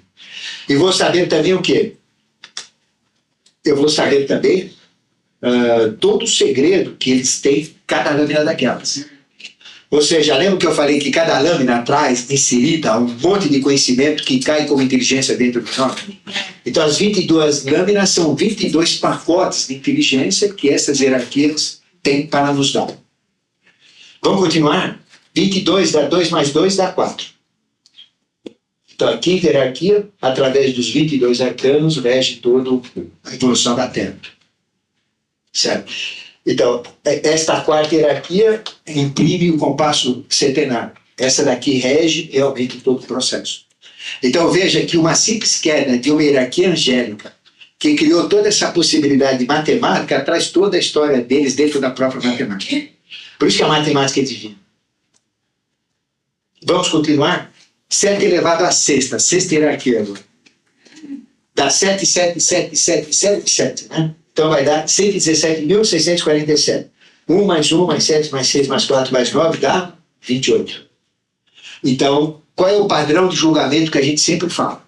E vou saber também o quê? Eu vou saber também todo o segredo que eles têm, cada lâmina daquelas. Ou seja, lembra que eu falei que cada lâmina traz inserida um monte de conhecimento que cai como inteligência dentro do nós? Então, as 22 lâminas são 22 pacotes de inteligência que essas hierarquias têm para nos dar. Vamos continuar? 22 dá 2 mais 2 dá 4. Então, a quinta hierarquia, através dos 22 arcanos, rege toda a evolução da Terra. Certo? Então, esta quarta hierarquia imprime o compasso centenário. Essa daqui rege realmente todo o processo. Então veja que uma simples queda de uma hierarquia angélica, que criou toda essa possibilidade de matemática, traz toda a história deles dentro da própria matemática. Por isso que a matemática é divina. Vamos continuar? 7 elevado a sexta hierarquia agora. Dá 7, 7, 7, 7, 7, 7, né? Então vai dar 117.647. 1 mais 1 mais 7 mais 6 mais 4 mais 9 dá 28. Então, qual é o padrão de julgamento que a gente sempre fala?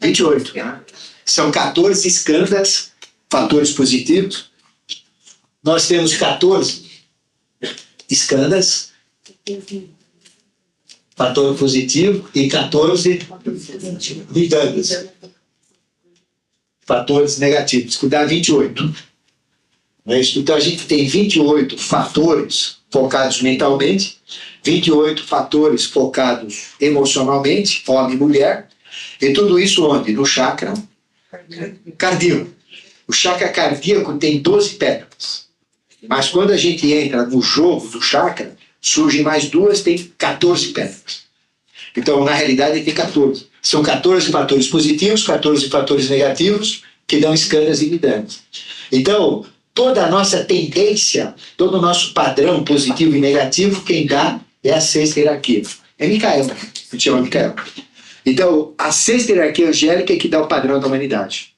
28. Né? São 14 escândalos, fatores positivos. Nós temos 14 escândalos, fator positivo, e 14 ligandas, fatores negativos, que dá 28. Não é isso? Então a gente tem 28 fatores focados mentalmente, 28 fatores focados emocionalmente, homem e mulher, e tudo isso onde? No chakra cardíaco. O chakra cardíaco tem 12 pétalas. Mas quando a gente entra no jogo do chakra, surgem mais duas, tem 14 pétalas. Então, na realidade, tem 14. São 14 fatores positivos, 14 fatores negativos, que dão escanas e vidanas. Então, toda a nossa tendência, todo o nosso padrão positivo e negativo, quem dá é a sexta hierarquia. É Micael, a gente chama Micael. Então, a sexta hierarquia angélica é que dá o padrão da humanidade.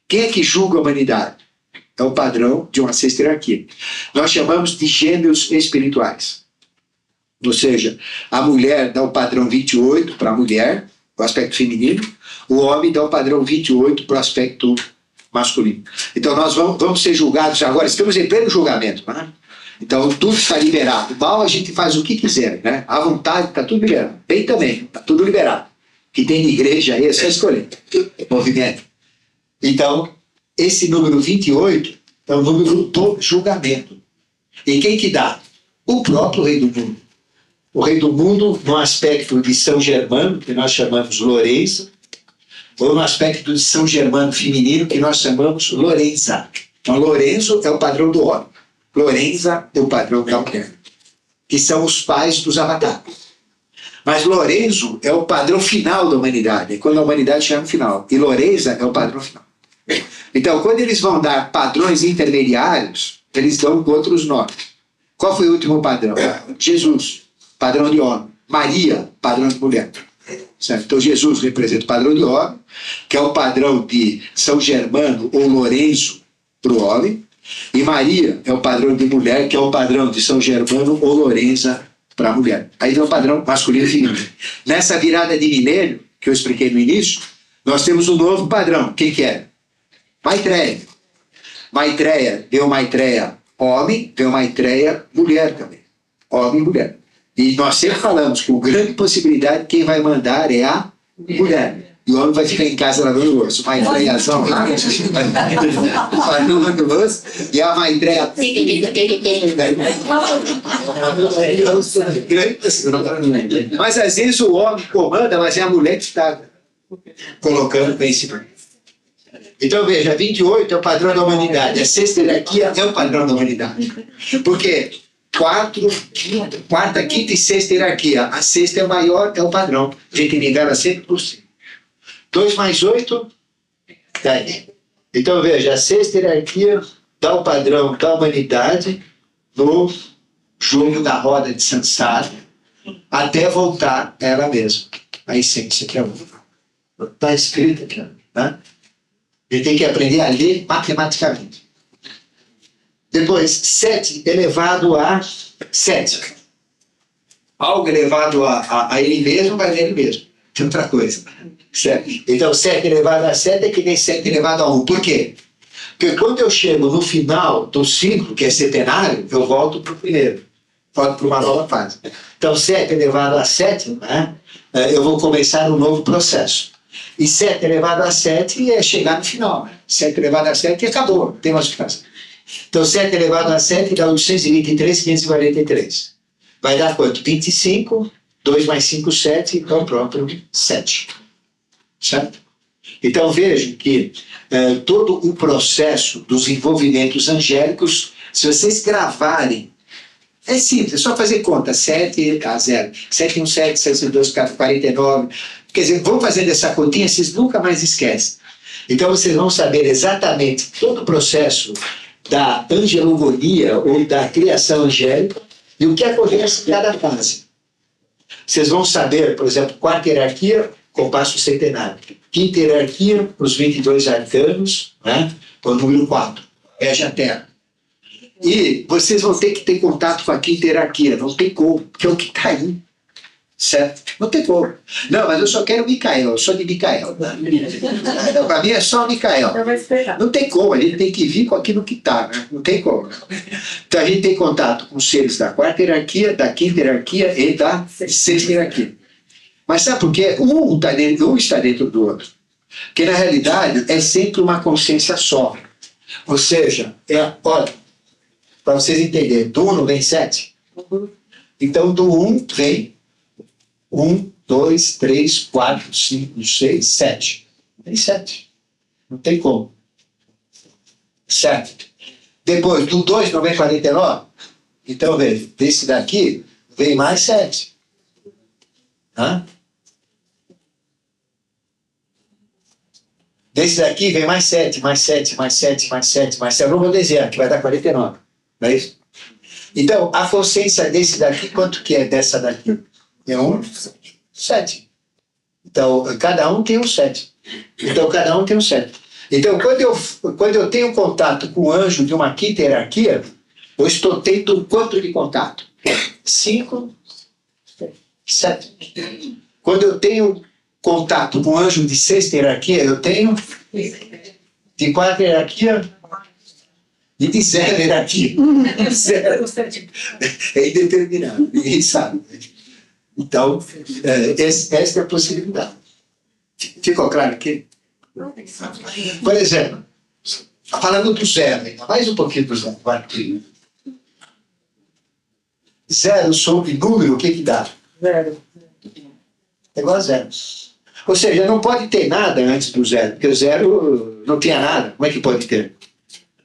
Quem é que julga a humanidade? É o padrão de uma sexta hierarquia. Nós chamamos de gêmeos espirituais. Ou seja, a mulher dá o padrão 28 para a mulher, o aspecto feminino, o homem dá o padrão 28 para o aspecto masculino. Então nós vamos ser julgados agora, estamos em pleno julgamento, né? Então tudo está liberado. Mal a gente faz o que quiser, né? À vontade está tudo liberado. Bem também, está tudo liberado. O que tem de igreja aí é só escolher. Movimento. Então, esse número 28 é o número do julgamento. E quem que dá? O próprio Rei do Mundo. O Rei do Mundo no aspecto de São Germano, que nós chamamos Lourenço, ou no aspecto de São Germano feminino, que nós chamamos Lorenza. Então, Lourenço é o padrão do homem. Lorenza é o padrão da mulher. Que são os pais dos avatares. Mas Lorenzo é o padrão final da humanidade. É quando a humanidade chega no final. E Lorenza é o padrão final. Então, quando eles vão dar padrões intermediários, eles dão outros nomes. Qual foi o último padrão? Jesus, padrão de homem. Maria, padrão de mulher. Certo? Então, Jesus representa o padrão de homem, que é o padrão de São Germano ou Lourenço para o homem. E Maria é o padrão de mulher, que é o padrão de São Germano ou Lorenza para a mulher. Aí tem o padrão masculino e feminino. Nessa virada de milênio, que eu expliquei no início, nós temos um novo padrão. Quem que é? Maitreya. Maitreya deu Maitreya homem, deu Maitreya mulher também. Homem e mulher. E nós sempre falamos que a grande possibilidade, quem vai mandar é a mulher. E o homem vai ficar em casa lavando louça. Maitreyazão lá, lavando louça, e a Maitreya. Mas às vezes o homem comanda, mas é a mulher que está colocando bem em cima. Então veja, 28 é o padrão da humanidade, a sexta hierarquia é o padrão da humanidade. Porque quarta, quinta e sexta hierarquia, a sexta é o maior, é o padrão. A gente ligava sempre por cima. 2 mais 8, 10. Então veja, a sexta hierarquia dá o padrão da humanidade no jogo da roda de Sansara, até voltar a ela mesma, a essência que é uma. Está escrito aqui, né? A gente tem que aprender a ler matematicamente. Depois, 7 elevado a 7. Algo elevado a ele mesmo vai ler ele mesmo. Tem outra coisa. 7. Então, 7 elevado a 7 é que nem 7 elevado a 1. Por quê? Porque quando eu chego no final do ciclo, que é centenário, eu volto para o primeiro. Volto para uma nova fase. Então, 7 elevado a 7, né, eu vou começar um novo processo. E 7 elevado a 7 é chegar no final. Né? 7 elevado a 7 e acabou, tem mais o que fazer. Então, 7 elevado a 7 dá 823,543. Vai dar quanto? 25, 2 mais 5, 7, então próprio 7. Certo? Então, vejam que todo o processo dos envolvimentos angélicos, se vocês gravarem É simples, é só fazer conta. 7 a 0. 7 1, 7, 7 2, 49. Quer dizer, vão fazendo essa continha, vocês nunca mais esquecem. Então vocês vão saber exatamente todo o processo da angelogonia ou da criação angélica e o que acontece em cada fase. Vocês vão saber, por exemplo, quarta hierarquia, compasso centenário. Quinta hierarquia, os 22 arcanos, né? O número 4, rege a terra. E vocês vão ter que ter contato com a quinta hierarquia, não tem como, porque é o que está aí. Certo? Não tem como. Não, mas eu só quero Micael, eu sou de Micael. Não, para mim é só Micael. Eu vou esperar. Não tem como, a gente tem que vir com aquilo que está, né? Não tem como. Então a gente tem contato com os seres da quarta hierarquia, da quinta hierarquia e da sexta hierarquia. Mas sabe por quê? Um está dentro do outro. Porque na realidade é sempre uma consciência só. Ou seja, olha, para vocês entenderem, do 1 não vem 7? Então do 1 vem 1, 2, 3, 4, 5, 6, 7. Tem 7. Não tem como. Certo? Depois, do 2 não vem 49? Então, veja, desse daqui vem mais 7. Hã? Desse daqui vem mais 7, mais 7, mais 7, mais 7, mais 7. Eu vou dizer, que vai dar 49. Não é isso? Então, a consciência desse daqui, quanto que é dessa daqui? É 1, 7. Então, cada um tem um 7. Então, cada um tem um 7. Então, quando eu tenho contato com o anjo de uma quinta hierarquia, eu estou tendo quanto de contato? 5, 7. Quando eu tenho contato com o anjo de sexta hierarquia, eu tenho de quarta hierarquia e de zero hierarquia. Zero. É indeterminado, ninguém sabe. Então, esta é a possibilidade. Ficou claro aqui? Por exemplo, falando do zero, mais um pouquinho do zero. Zero sobre número, o que dá? Zero. É igual a zero. Ou seja, não pode ter nada antes do zero, porque o zero não tinha nada. Como é que pode ter?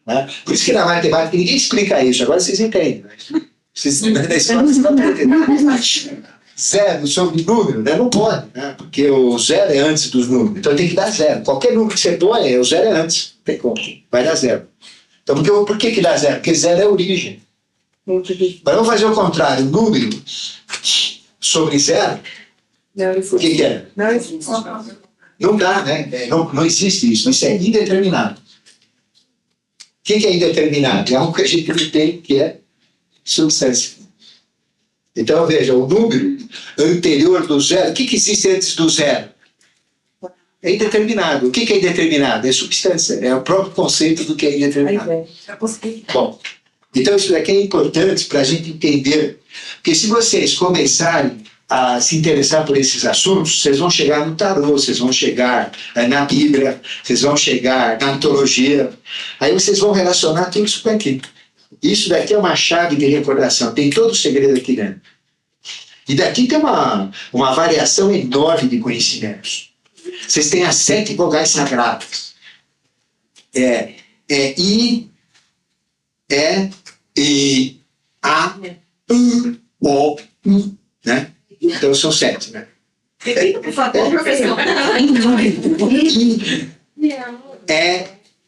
Né? Por isso que na matemática ninguém explica isso. Agora vocês entendem. Né? Vocês, na escola vocês não entendem. Zero sobre número, né? Não pode, né? Porque o zero é antes dos números. Então tem que dar zero. Qualquer número que você põe, o zero é antes. Não tem como. Vai dar zero. Então por que dá zero? Porque zero é a origem. Mas vamos fazer o contrário. Número sobre zero, o que é? Não existe. Não dá, né? Não existe isso. Isso é indeterminado. O que é indeterminado? É algo que a gente não tem, que é substância. Então, veja, o número anterior do zero, o que existe antes do zero? É indeterminado. O que é indeterminado? É substância. É o próprio conceito do que é indeterminado. Bom, então isso daqui é importante para a gente entender. Porque se vocês começarem a se interessar por esses assuntos, vocês vão chegar no tarô, vocês vão chegar na Bíblia, vocês vão chegar na mitologia. Aí vocês vão relacionar tudo isso com aqui. Isso daqui é uma chave de recordação, tem todo o segredo aqui dentro. E daqui tem uma variação enorme de conhecimentos. Vocês têm as 7 vogais sagradas. I, E, A, U, O, U, né? Então são 7, né? Repita, por favor, professor.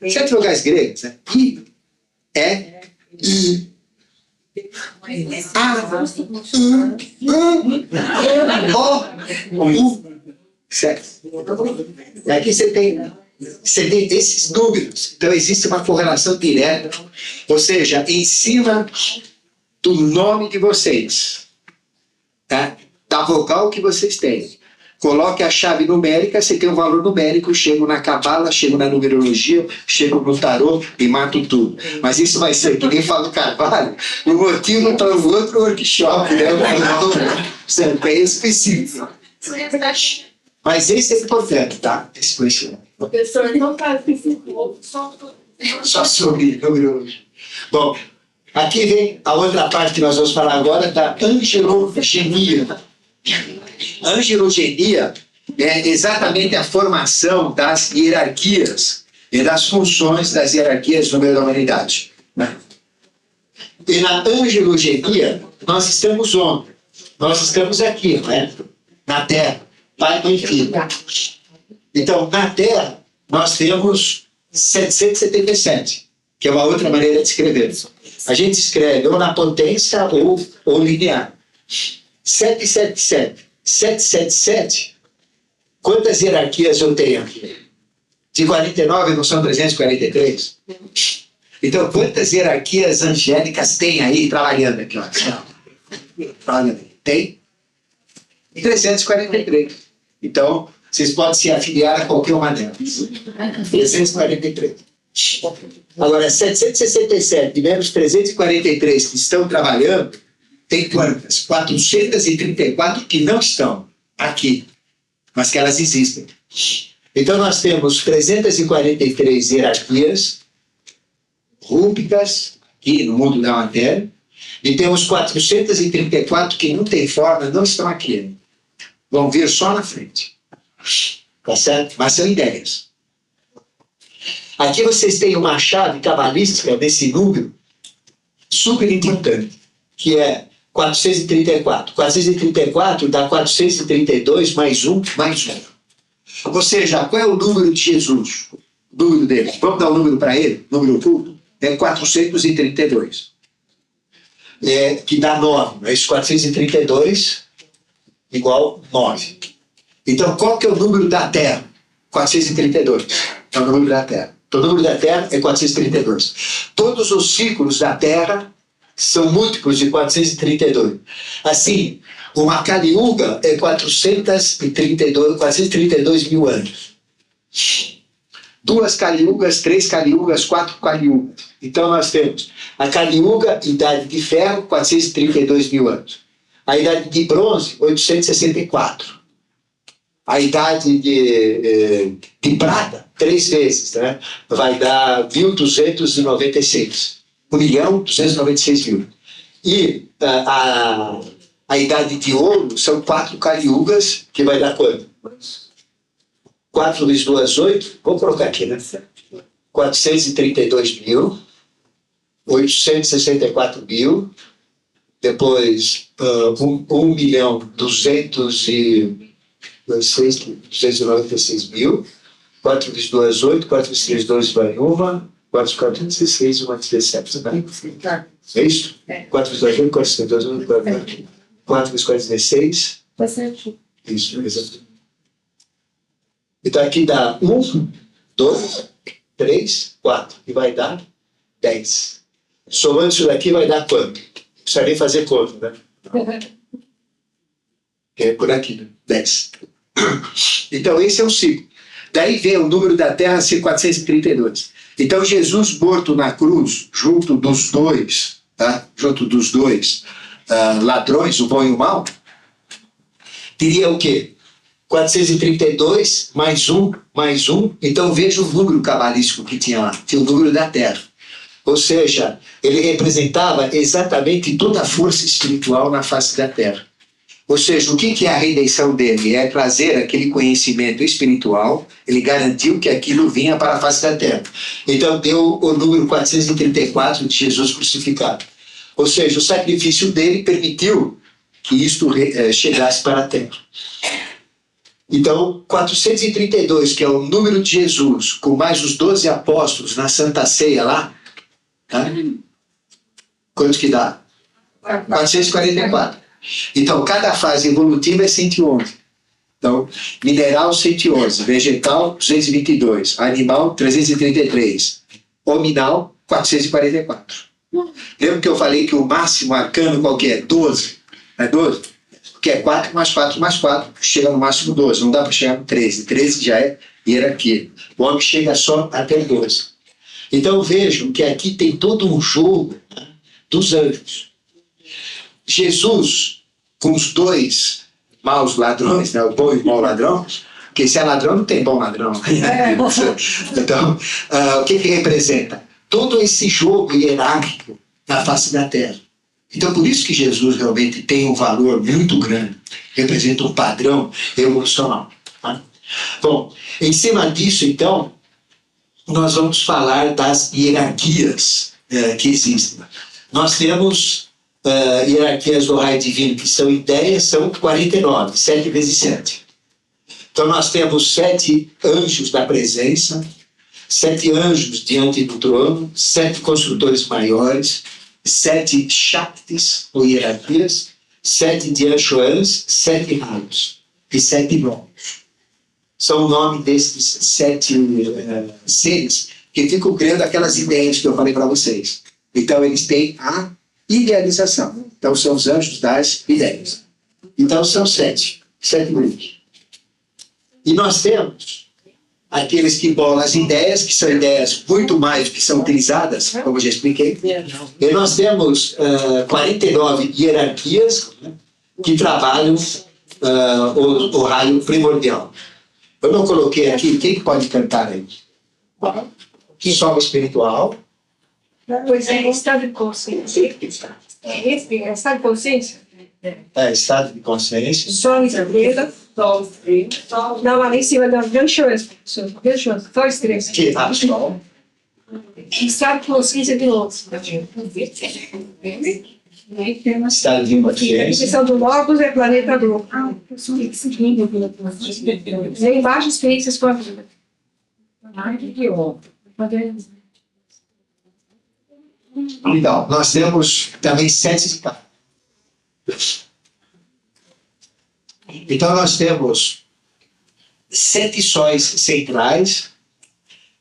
I, 7 vogais gregas, né? I, I, A, U, U, 7. E aqui você tem esses números. Então existe uma correlação direta, ou seja, em cima do nome de vocês, tá? Da vogal que vocês têm. Coloque a chave numérica, você tem um valor numérico, chego na cabala, chego na numerologia, chego no tarô e mato tudo. Mas isso vai ser, que nem fala o Carvalho, o motivo para o outro workshop, né? É bem específico. Mas esse é importante, tá? Esse conhecimento. Professor, não faz Só sobre numerologia. Bom, aqui vem a outra parte que nós vamos falar agora da angelogenia. Angelogenia é exatamente a formação das hierarquias e das funções das hierarquias no meio da humanidade. Né? E na angelogenia, nós estamos onde? Nós estamos aqui, não é? Na Terra. Pai, Mãe e Filho. Então, na Terra, nós temos 777, que é uma outra maneira de escrever. A gente escreve ou na potência ou linear. 777. 777. Quantas hierarquias eu tenho aqui? De 49 não são 343? Então, quantas hierarquias angélicas tem aí trabalhando aqui? Ó? Tem 343. Então, vocês podem se afiliar a qualquer uma delas. 343. Agora, 767 menos 343 que estão trabalhando, tem quantas? 434 que não estão aqui, mas que elas existem. Então, nós temos 343 hierarquias rúbicas aqui no mundo da matéria, e temos 434 que não têm forma, não estão aqui. Vão vir só na frente. Tá certo? Mas são ideias. Aqui vocês têm uma chave cabalística desse número super importante, que é 434. 434 dá 432 mais 1, mais 1. Ou seja, qual é o número de Jesus? O número dele. Vamos dar o número para ele? Número oculto? É 432. Que dá 9. Mas 432 igual 9. Então, qual que é o número da Terra? 432. É o número da Terra. Então, o número da Terra é 432. Todos os ciclos da Terra são múltiplos de 432. Assim, uma Kali Yuga é 432 mil anos. 2 Kali Yugas, 3 Kali Yugas, 4 Kali Yugas. Então nós temos a Kali Yuga, idade de ferro, 432 mil anos. A idade de bronze, 864. A idade de prata, 3 vezes, né? Vai dar 1.296. 1.296.000. E a idade de ouro são 4 Kali Yugas, que vai dar quanto? 4 vezes 2, 8. Vou colocar aqui, né? 432 mil. 864 mil. Depois, 1.296 mil. 4 vezes 2, 8. 4 vezes 3, 2, vai 1. 4 vezes 4, 16, 1, 17. Né? É isso? 4 vezes 2, 8, 4 vezes 2, 8, 4 vezes 4, 16. Tá certo. Isso, exatamente. Então aqui dá 1, 2, 3, 4. E vai dar 10. Somando isso daqui vai dar quanto? Não precisa nem fazer conta, né? É por aqui, né? 10. Então esse é o ciclo. Daí vem o número da Terra ser 432. Então Jesus morto na cruz, junto dos dois, tá? Junto dos dois ladrões, o bom e o mal, teria o quê? 432 mais 1, mais 1. Então veja o número cabalístico que tinha lá. Tinha o número da Terra. Ou seja, ele representava exatamente toda a força espiritual na face da Terra. Ou seja, o que é a redenção dele? É trazer aquele conhecimento espiritual. Ele garantiu que aquilo vinha para a face da Terra. Então deu o número 434 de Jesus crucificado. Ou seja, o sacrifício dele permitiu que isto chegasse para a Terra. Então, 432, que é o número de Jesus, com mais os 12 apóstolos na Santa Ceia lá, tá? Quanto que dá? 444. Então, cada fase evolutiva é 111. Então, mineral 111, vegetal 222, animal 333, hominal 444. Lembra que eu falei que o máximo arcano qual que é? 12. Não é 12? Que é 4 mais 4 mais 4, chega no máximo 12, não dá para chegar no 13. 13 já é hierarquia. O homem chega só até 12. Então vejam que aqui tem todo um jogo, né, dos anjos. Jesus, com os dois maus ladrões, né, o bom e o mau ladrão, porque se é ladrão não tem bom ladrão. Então, o que representa? Todo esse jogo hierárquico na face da Terra. Então, por isso que Jesus realmente tem um valor muito grande, representa um padrão evolucional. Tá? Bom, em cima disso, então, nós vamos falar das hierarquias que existem. nós temos hierarquias do raio divino, que são ideias, são 49, 7 vezes 7. Então nós temos 7 anjos da presença, 7 anjos diante do trono, 7 construtores maiores, 7 Shaktis, ou hierarquias, 7 Dianshuans, 7 raios e 7 nomes. São o nome desses 7 seres que ficam criando aquelas ideias que eu falei para vocês. Então eles têm a idealização. Então são os anjos das ideias. Então são 7 grupos. E nós temos aqueles que bolam as ideias, que são ideias muito mais que são utilizadas, como eu já expliquei. E nós temos 49 hierarquias, né, que trabalham o raio primordial. Eu não coloquei aqui, quem pode cantar aí? Sol espiritual. Pois é, estado de consciência. Estado de consciência? Estado de consciência. Sol estrela. Sol estrela. Não, ali em cima da Ganchuas. Sol estrela. Que sol. Estado de consciência de novo. Estado de A consciência. questão do Logos é planeta Globo. Vem embaixo experiências com a vida. Então, nós temos também 7 estados. Então, nós temos 7 sóis centrais,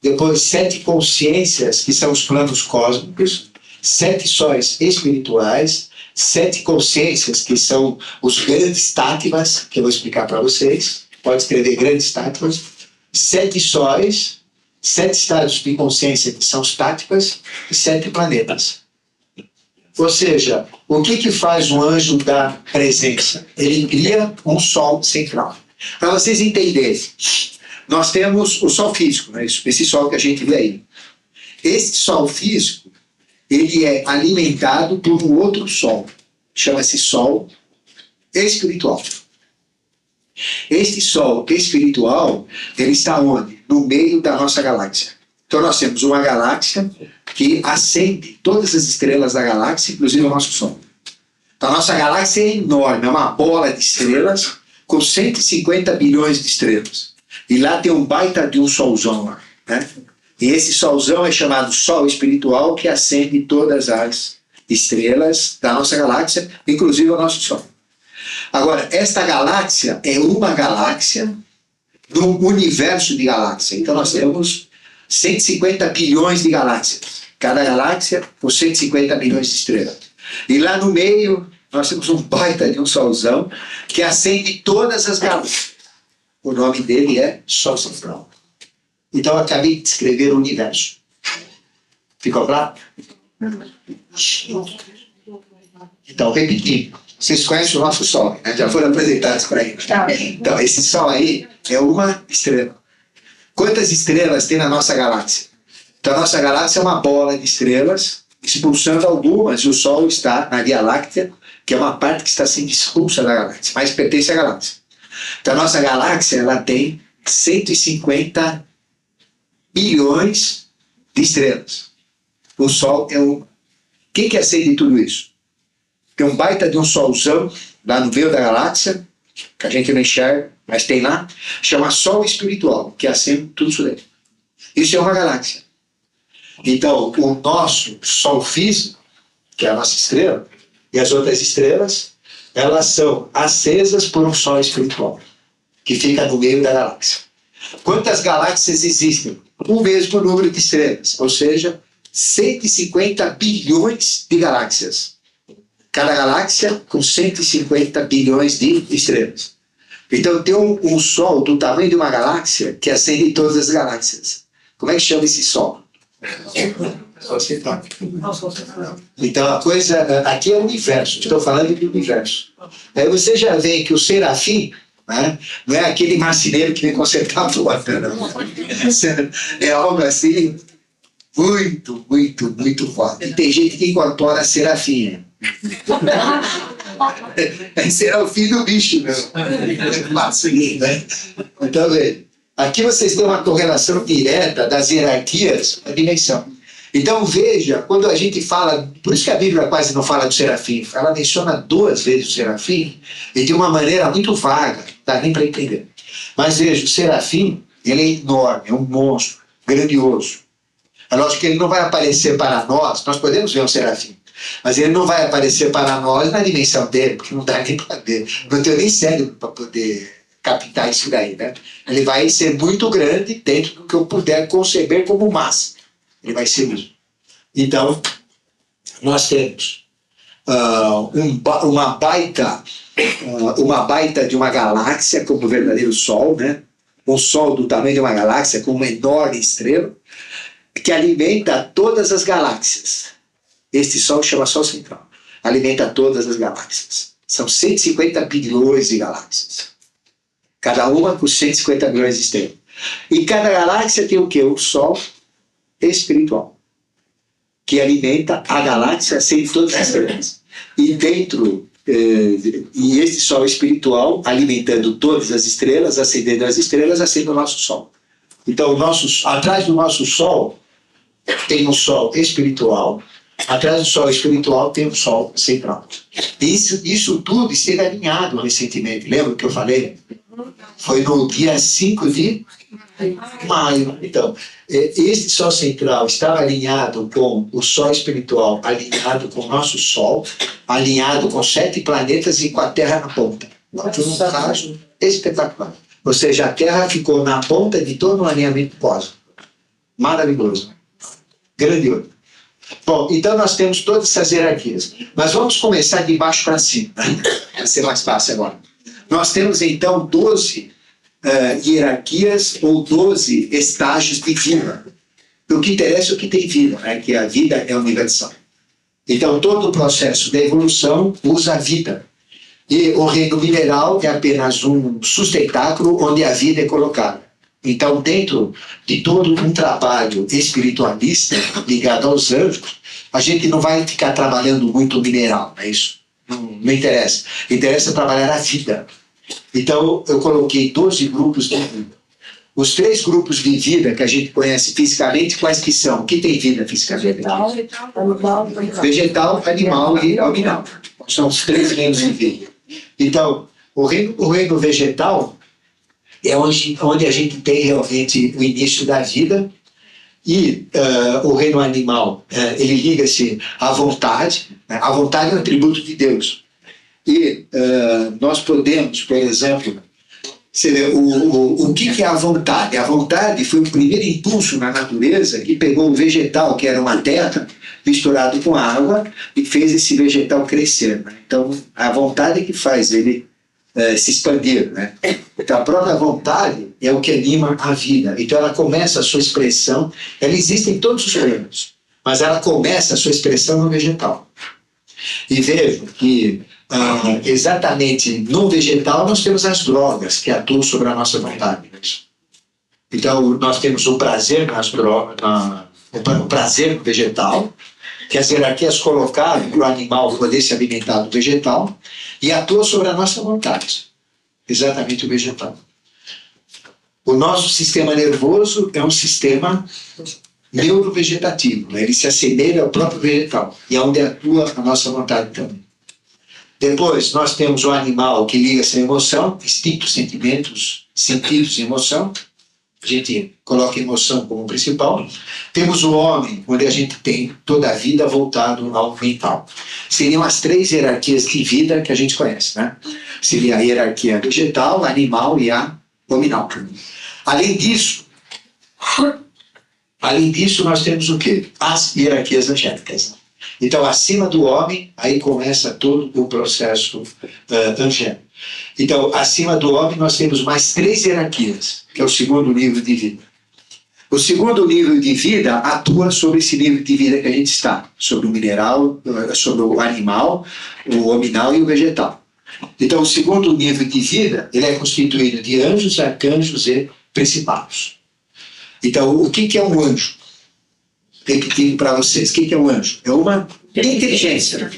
depois 7 consciências, que são os planos cósmicos, 7 sóis espirituais, 7 consciências, que são os grandes táttvas, que eu vou explicar para vocês. Pode escrever grandes táttvas. 7 sóis, 7 estados de consciência, que são os táttvas, e 7 planetas. Ou seja, o que faz um anjo da presença? Ele cria um sol central. Para vocês entenderem, nós temos o sol físico, né? Esse sol que a gente vê aí. Esse sol físico, ele é alimentado por um outro sol. Chama-se sol espiritual. Este sol espiritual, ele está onde? No meio da nossa galáxia. Então nós temos uma galáxia que acende todas as estrelas da galáxia, inclusive o nosso Sol. Então a nossa galáxia é enorme, é uma bola de estrelas com 150 bilhões de estrelas. E lá tem um baita de um solzão lá, né? E esse solzão é chamado Sol espiritual, que acende todas as estrelas da nossa galáxia, inclusive o nosso Sol. Agora, esta galáxia é uma galáxia no universo de galáxias. Então nós temos 150 bilhões de galáxias. Cada galáxia com 150 bilhões de estrelas. E lá no meio, nós temos um baita de um solzão que acende todas as galáxias. O nome dele é Sol Central. Então, eu acabei de descrever o universo. Ficou claro? Então, repetindo. Vocês conhecem o nosso Sol, né? Já foram apresentados para ele. Então, esse Sol aí é uma estrela. Quantas estrelas tem na nossa galáxia? Então, a nossa galáxia é uma bola de estrelas, expulsando algumas, e o Sol está na Via Láctea, que é uma parte que está sendo expulsa da galáxia, mas pertence à galáxia. Então, a nossa galáxia ela tem 150 bilhões de estrelas. O Sol é uma. Quem que acende tudo isso? Tem um baita de um solzão lá no meio da galáxia, que a gente não enxerga, mas tem lá, chama Sol espiritual, que acende tudo isso daí. Isso é uma galáxia. Então, o nosso Sol físico, que é a nossa estrela, e as outras estrelas, elas são acesas por um Sol espiritual, que fica no meio da galáxia. Quantas galáxias existem? O mesmo número de estrelas, ou seja, 150 bilhões de galáxias. Cada galáxia com 150 bilhões de estrelas. Então tem um Sol do tamanho de uma galáxia que acende todas as galáxias. Como é que chama esse Sol? Então a coisa aqui é o universo. Estou falando do universo. Aí você já vê que o serafim, né, não é aquele marceneiro que vem consertar a porta, não. É algo assim muito, muito, muito forte. E tem gente que incorpora serafim. É serafim do bicho, mesmo. Né? Então, aqui vocês têm uma correlação direta das hierarquias da dimensão. Então veja, quando a gente fala, por isso que a Bíblia quase não fala do serafim, ela menciona 2 vezes o serafim e de uma maneira muito vaga, não dá nem para entender. Mas veja, o serafim, ele é enorme, é um monstro, grandioso. É lógico que ele não vai aparecer para nós podemos ver um serafim, mas ele não vai aparecer para nós na dimensão dele, porque não dá nem para ver. Não tenho nem cérebro para poder captar isso daí, né? Ele vai ser muito grande dentro do que eu puder conceber como massa. Ele vai ser isso. Então, nós temos uma baita de uma galáxia como o verdadeiro Sol, né? Um Sol do tamanho de uma galáxia com uma enorme estrela que alimenta todas as galáxias. Este Sol chama Sol Central. Alimenta todas as galáxias. São 150 bilhões de galáxias. Cada uma com 150 bilhões de estrelas. E cada galáxia tem o quê? O Sol espiritual, que alimenta a galáxia sem todas as estrelas. E dentro, e esse Sol espiritual, alimentando todas as estrelas, acendendo as estrelas, acende o nosso Sol. Então, atrás do nosso Sol, tem um Sol espiritual, atrás do Sol espiritual tem um Sol central. Isso tudo esteve alinhado recentemente. Lembra que eu falei? Foi no dia 5 de maio. Então, este Sol central estava alinhado com o Sol espiritual, alinhado com o nosso Sol, alinhado com 7 planetas e com a Terra na ponta. Foi um caso espetacular. Ou seja, a Terra ficou na ponta de todo um alinhamento cósmico. Maravilhoso. Grandioso. Bom, então nós temos todas essas hierarquias. Mas vamos começar de baixo para cima. Vai ser mais fácil agora. Nós temos então 12 hierarquias ou 12 estágios de vida. O que interessa é o que tem vida, né? Que a vida é universal. Então todo o processo da evolução usa a vida. E o reino mineral é apenas um sustentáculo onde a vida é colocada. Então, dentro de todo um trabalho espiritualista ligado aos anjos, a gente não vai ficar trabalhando muito o mineral, não é isso? Não interessa. Interessa trabalhar a vida. Então, eu coloquei 12 grupos de vida. Os 3 grupos de vida que a gente conhece fisicamente, quais que são? O que tem vida fisicamente? Vegetal, animal e nominal. São os 3 reinos de vida. Então, o reino vegetal é onde a gente tem realmente o início da vida, e o reino animal, ele liga-se à vontade, né? A vontade é um atributo de Deus. E nós podemos, por exemplo, o que é a vontade? A vontade foi o primeiro impulso na natureza que pegou o vegetal, que era uma terra, misturado com água, e fez esse vegetal crescer, né? Então, a vontade é que faz ele se expandir, né? Então, a própria vontade é o que anima a vida. Então, ela começa a sua expressão, ela existe em todos os reinos, mas ela começa a sua expressão no vegetal. E vejo que exatamente no vegetal nós temos as drogas que atuam sobre a nossa vontade. Então, nós temos o prazer nas drogas, o prazer no vegetal, que as hierarquias colocaram para o animal poder se alimentar do vegetal, e atua sobre a nossa vontade. Exatamente o vegetal. O nosso sistema nervoso é um sistema neurovegetativo, né? Ele se assemelha ao próprio vegetal, e é onde atua a nossa vontade também. Depois, nós temos o animal que liga-se à emoção, instintos, sentimentos, sentidos e emoção. A gente coloca a emoção como principal. Temos o homem, onde a gente tem toda a vida voltado ao mental. Seriam as 3 hierarquias de vida que a gente conhece, né? Seria a hierarquia vegetal, animal e a nominal. Além disso, nós temos o quê? As hierarquias angélicas. Então, acima do homem, aí começa todo o processo angélico. Então, acima do homem, nós temos mais 3 hierarquias, que é o segundo nível de vida. O segundo nível de vida atua sobre esse nível de vida que a gente está, sobre o mineral, sobre o animal, o hominal e o vegetal. Então, o segundo nível de vida, ele é constituído de anjos, arcanjos e principados. Então, o que é um anjo? Repetindo para vocês, o que é um anjo? É uma inteligência.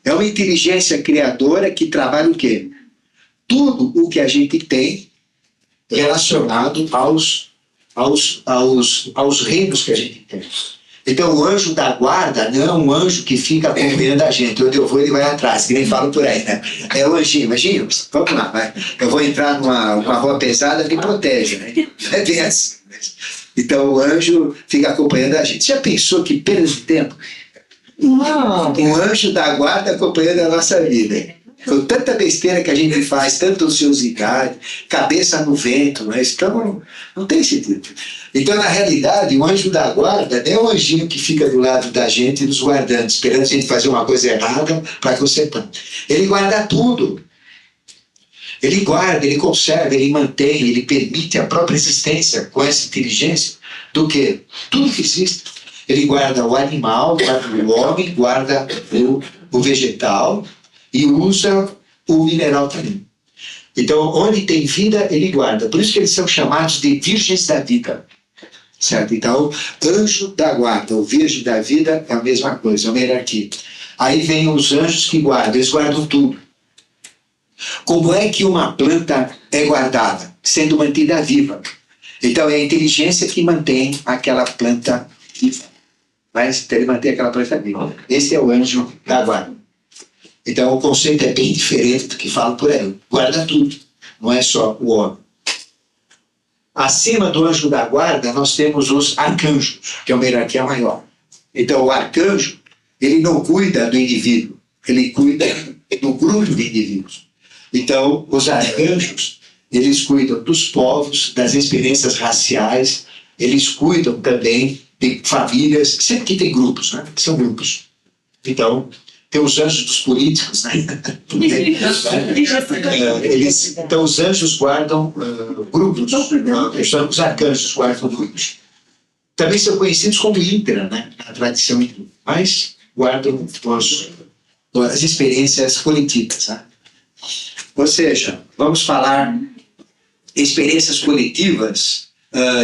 É uma inteligência criadora que trabalha o quê? Tudo o que a gente tem relacionado aos reinos que a gente tem. Então, o anjo da guarda não é um anjo que fica acompanhando a gente. Onde eu vou, ele vai atrás, que nem falo por aí, né? É o anjinho, anjinho, vamos lá, vai. Eu vou entrar numa rua pesada, me protege, né? É bem assim. Então, o anjo fica acompanhando a gente. Já pensou que perda de tempo? Um anjo da guarda acompanhando a nossa vida. Com tanta besteira que a gente faz, tanta ociosidade, cabeça no vento, né? Então não tem sentido. Então, na realidade, o anjo da guarda não é o anjinho que fica do lado da gente, nos guardando, esperando a gente fazer uma coisa errada para consertar. Ele guarda tudo. Ele guarda, ele conserva, ele mantém, ele permite a própria existência com essa inteligência do que tudo que existe. Ele guarda o animal, guarda o homem, guarda o vegetal e usa o mineral também. Então, onde tem vida, ele guarda. Por isso que eles são chamados de virgens da vida. Certo? Então, anjo da guarda, o virgem da vida é a mesma coisa, é uma hierarquia. Aí vem os anjos que guardam, eles guardam tudo. Como é que uma planta é guardada? Sendo mantida viva. Então, é a inteligência que mantém aquela planta viva. Mas ele mantém aquela planta viva. Esse é o anjo da guarda. Então, o conceito é bem diferente do que falo por aí. Guarda tudo, não é só o homem. Acima do anjo da guarda, nós temos os arcanjos, que é uma hierarquia maior. Então, o arcanjo, ele não cuida do indivíduo, ele cuida do grupo de indivíduos. Então, os arcanjos, eles cuidam dos povos, das experiências raciais, eles cuidam também de famílias, sempre que tem grupos, né? São grupos. Então, tem os anjos dos políticos, né? Então, os anjos guardam grupos, os arcanjos guardam grupos. Também são conhecidos como Indra, né? Na tradição hindu, mas guardam as experiências coletivas, né? Ou seja, vamos falar experiências coletivas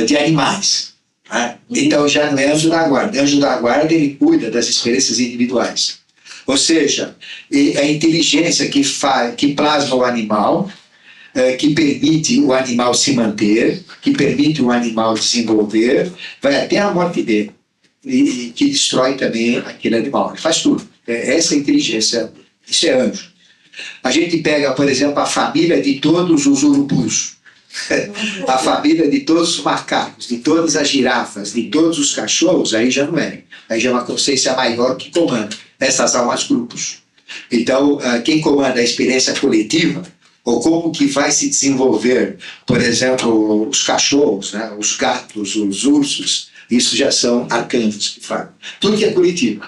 de animais. Né? Então, já não é anjo da guarda. Anjo da guarda, ele cuida das experiências individuais. Ou seja, a inteligência que plasma o animal, que permite o animal se manter, que permite o animal desenvolver, vai até a morte dele, e que destrói também aquele animal. Ele faz tudo. Essa inteligência, isso é anjo. A gente pega, por exemplo, a família de todos os urubus, a família de todos os macacos, de todas as girafas, de todos os cachorros, aí já não é. Aí já é uma consciência maior que comanda. Essas almas grupos. Então, quem comanda a experiência coletiva, ou como que vai se desenvolver, por exemplo, os cachorros, né, os gatos, os ursos, isso já são arcanjos que falam. Tudo que é coletivo.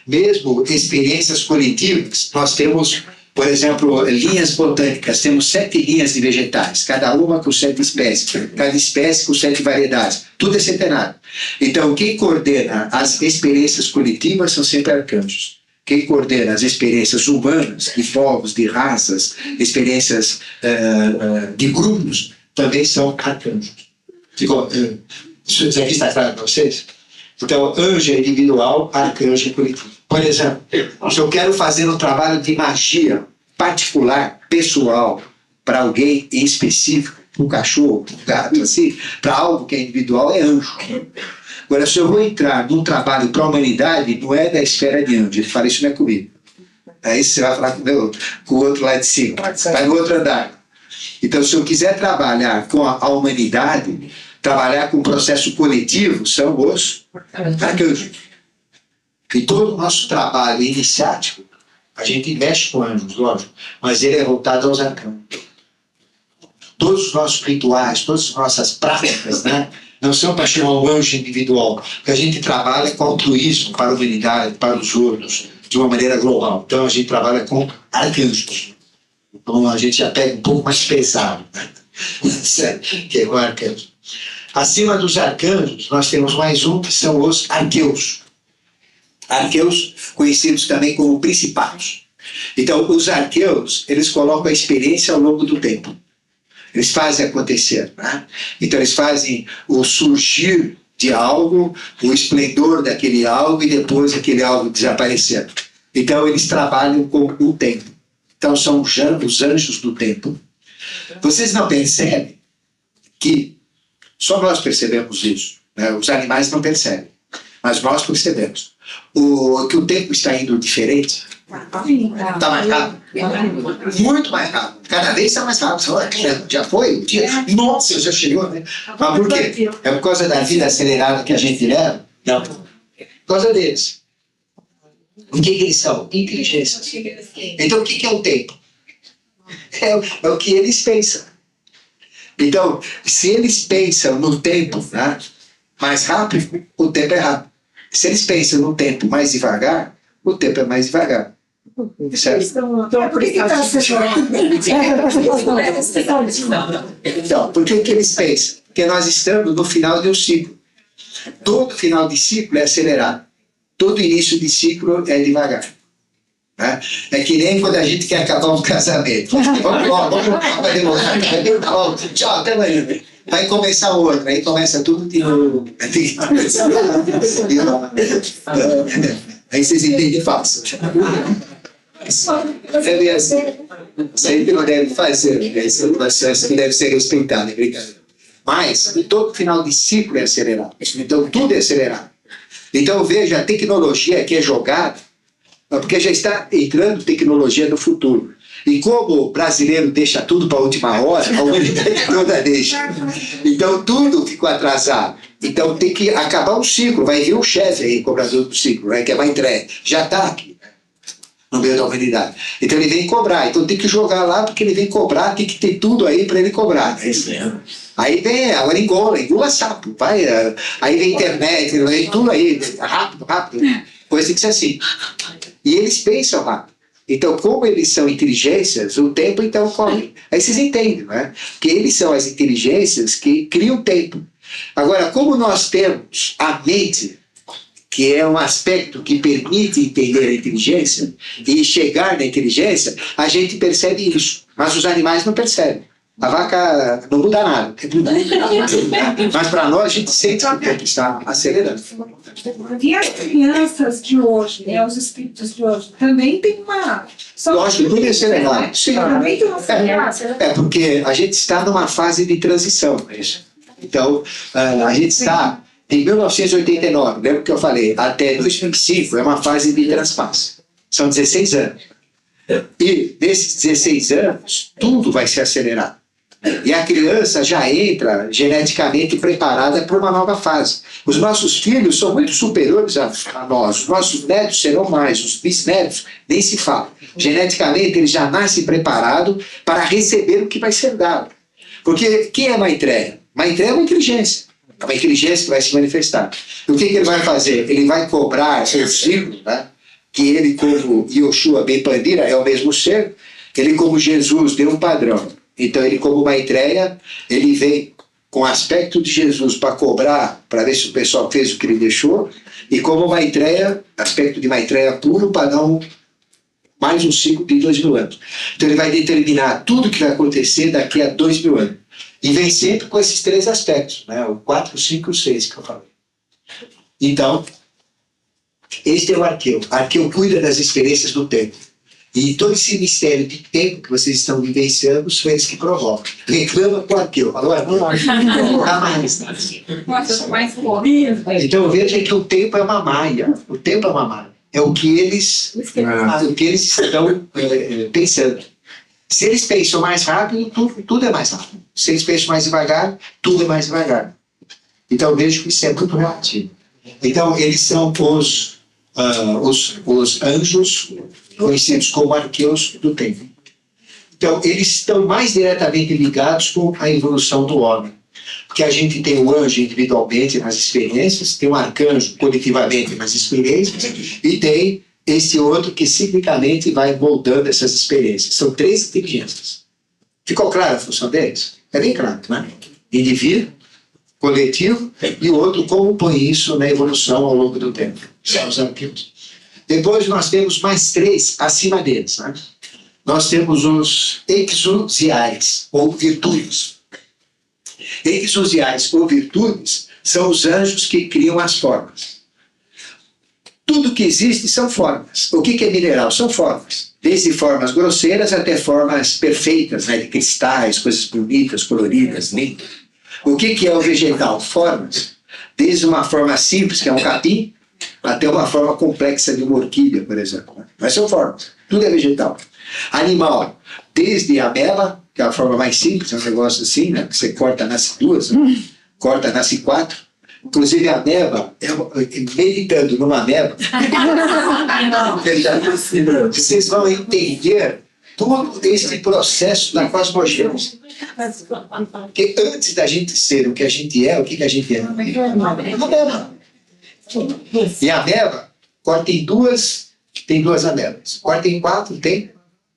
Mesmo experiências coletivas, nós temos, por exemplo, linhas botânicas, temos 7 linhas de vegetais, cada uma com 7 espécies, cada espécie com 7 variedades, tudo é centenário. Então, quem coordena as experiências coletivas são sempre arcanjos. Quem coordena as experiências humanas, de povos, de raças, experiências de grupos, também são arcanjos. Isso aqui está claro para vocês? Então, anjo é individual, arcanjo é coletivo. Por exemplo, se eu quero fazer um trabalho de magia particular, pessoal, para alguém em específico, um cachorro, um gato, assim, para algo que é individual, é anjo. Agora, se eu vou entrar num trabalho para a humanidade, não é da esfera de anjo. Ele fala, isso não é comigo. Aí você vai falar com o outro lá de cima, vai no outro andar. Então, se eu quiser trabalhar com a humanidade, trabalhar com o processo coletivo, são os arcanjos. E todo o nosso trabalho iniciático, a gente mexe com anjos, lógico, mas ele é voltado aos arcanjos. Todos os nossos rituais, todas as nossas práticas, né, não são para chamar o anjo individual, porque a gente trabalha com altruísmo para a humanidade, para os outros, de uma maneira global. Então a gente trabalha com arcanjos. Então a gente já pega um pouco mais pesado, né? Que é o arcanjo. Acima dos arcanjos, nós temos mais um, que são os arqueus. Arqueus, conhecidos também como principados. Então, os arqueus, eles colocam a experiência ao longo do tempo. Eles fazem acontecer, né? Então, eles fazem o surgir de algo, o esplendor daquele algo e depois aquele algo desaparecer. Então, eles trabalham com o tempo. Então, são os anjos do tempo. Vocês não percebem que só nós percebemos isso, né? Os animais não percebem. mas nós percebemos. Que o tempo está indo diferente. Está mais rápido. Muito mais rápido. Cada vez está mais rápido. Você fala, "Caramba, já foi? O dia? Nossa, já chegou, né?" Mas por quê? É por causa da vida acelerada que a gente leva? Não. Por causa deles. O que eles são? Inteligências. Então, o que é o tempo? É o que eles pensam. Então, se eles pensam no tempo, né, mais rápido, o tempo é rápido. Se eles pensam no tempo mais devagar, o tempo é mais devagar. Certo? Então, por que está Então, por que eles pensam? Porque nós estamos no final de um ciclo. Todo final de ciclo é acelerado. Todo início de ciclo é devagar. Né? É que nem quando a gente quer acabar um casamento. Vamos logo, vai demorar. Tchau, até amanhã. Vai começar outra, aí começa tudo de novo. Aí vocês entendem fácil. É bem assim. Sempre não deve fazer. São situações que devem ser respeitadas, é brincadeira. Mas todo final de ciclo é acelerado. Então tudo é acelerado. Então veja, a tecnologia que é jogada, porque já está entrando tecnologia no futuro. E como o brasileiro deixa tudo para a última hora, a humanidade toda deixa. Então tudo ficou atrasado. Então tem que acabar o ciclo. Vai vir o chefe aí, cobrador do ciclo, né, que é uma entrega. Já está aqui, no meio da humanidade. Então ele vem cobrar. Então tem que jogar lá, porque ele vem cobrar, tem que ter tudo aí para ele cobrar. Aí vem agora engula sapo. Vai, aí vem internet, vem tudo aí, rápido. Coisa tem que ser assim. E eles pensam rápido. Então, como eles são inteligências, o tempo então corre. Aí vocês entendem, né? Que eles são as inteligências que criam tempo. Agora, como nós temos a mente, que é um aspecto que permite entender a inteligência e chegar na inteligência, a gente percebe isso. Mas os animais não percebem. A vaca não muda nada. Mas para nós, a gente sente que o tempo está acelerando. E as crianças de hoje, né, os espíritos de hoje, também tem uma... Lógico, tudo isso é legal. Sim. Também tem uma semelhança. É porque a gente está numa fase de transição. Então, a gente está em 1989, lembra que eu falei? Até 2005 é uma fase de transpasse. São 16 anos. E nesses 16 anos, tudo vai se acelerar. E a criança já entra geneticamente preparada para uma nova fase. Os nossos filhos são muito superiores a nós. Os nossos netos serão mais, os bisnetos nem se fala. Geneticamente, eles já nascem preparados para receber o que vai ser dado. Porque quem é Maitreya? Maitreya é uma inteligência. É uma inteligência que vai se manifestar. E o que ele vai fazer? Ele vai cobrar seu ciclo, né? Que ele, como Yoshua Ben Pandira, é o mesmo ser. Ele, como Jesus, deu um padrão. Então, ele, como Maitreya, ele vem com o aspecto de Jesus para cobrar, para ver se o pessoal fez o que ele deixou, e como Maitreya, aspecto de Maitreya puro, para dar mais um ciclo de 2000 anos. Então, ele vai determinar tudo o que vai acontecer daqui a 2000 anos. E vem sempre com esses três aspectos, né? O 4, o 5 e o 6 que eu falei. Então, este é o Arqueu. Arqueu cuida das experiências do tempo. E todo esse mistério de tempo que vocês estão vivenciando são eles que provocam. Reclama com o Arqueu. Agora, não dá mais. Então veja que o tempo é uma maia. O tempo é uma maia. É o que eles estão pensando. Se eles pensam mais rápido, tudo é mais rápido. Se eles pensam mais devagar, tudo é mais devagar. Então vejo que isso é muito relativo. Então eles são os anjos conhecidos como arqueus do tempo. Então, eles estão mais diretamente ligados com a evolução do homem. Porque a gente tem o anjo individualmente nas experiências, tem o arcanjo coletivamente nas experiências, e tem esse outro que ciclicamente vai moldando essas experiências. São três inteligências. Ficou clara a função deles? É bem claro, né? Indivíduo, coletivo, e o outro como põe isso na evolução ao longo do tempo. São os arqueus. Depois nós temos mais três acima deles. Né? Nós temos os exousiais, ou virtudes. Exousiais, ou virtudes, são os anjos que criam as formas. Tudo que existe são formas. O que é mineral? São formas. Desde formas grosseiras até formas perfeitas, né? De cristais, coisas bonitas, coloridas, lindas. O que é o vegetal? Formas. Desde uma forma simples, que é um capim, até uma forma complexa de uma orquídea, por exemplo. Mas são formas. Tudo é vegetal. Animal, desde a ameba, que é a forma mais simples, é um negócio assim, né? Que você corta, nasce duas, né? Corta, nasce quatro. Inclusive a ameba, meditando numa ameba, vocês vão entender todo esse processo da cosmogênese. Porque antes da gente ser o que a gente é, o que a gente é? Uma ameba. E a ameba, corta em duas, tem duas amebas. Corta em quatro, tem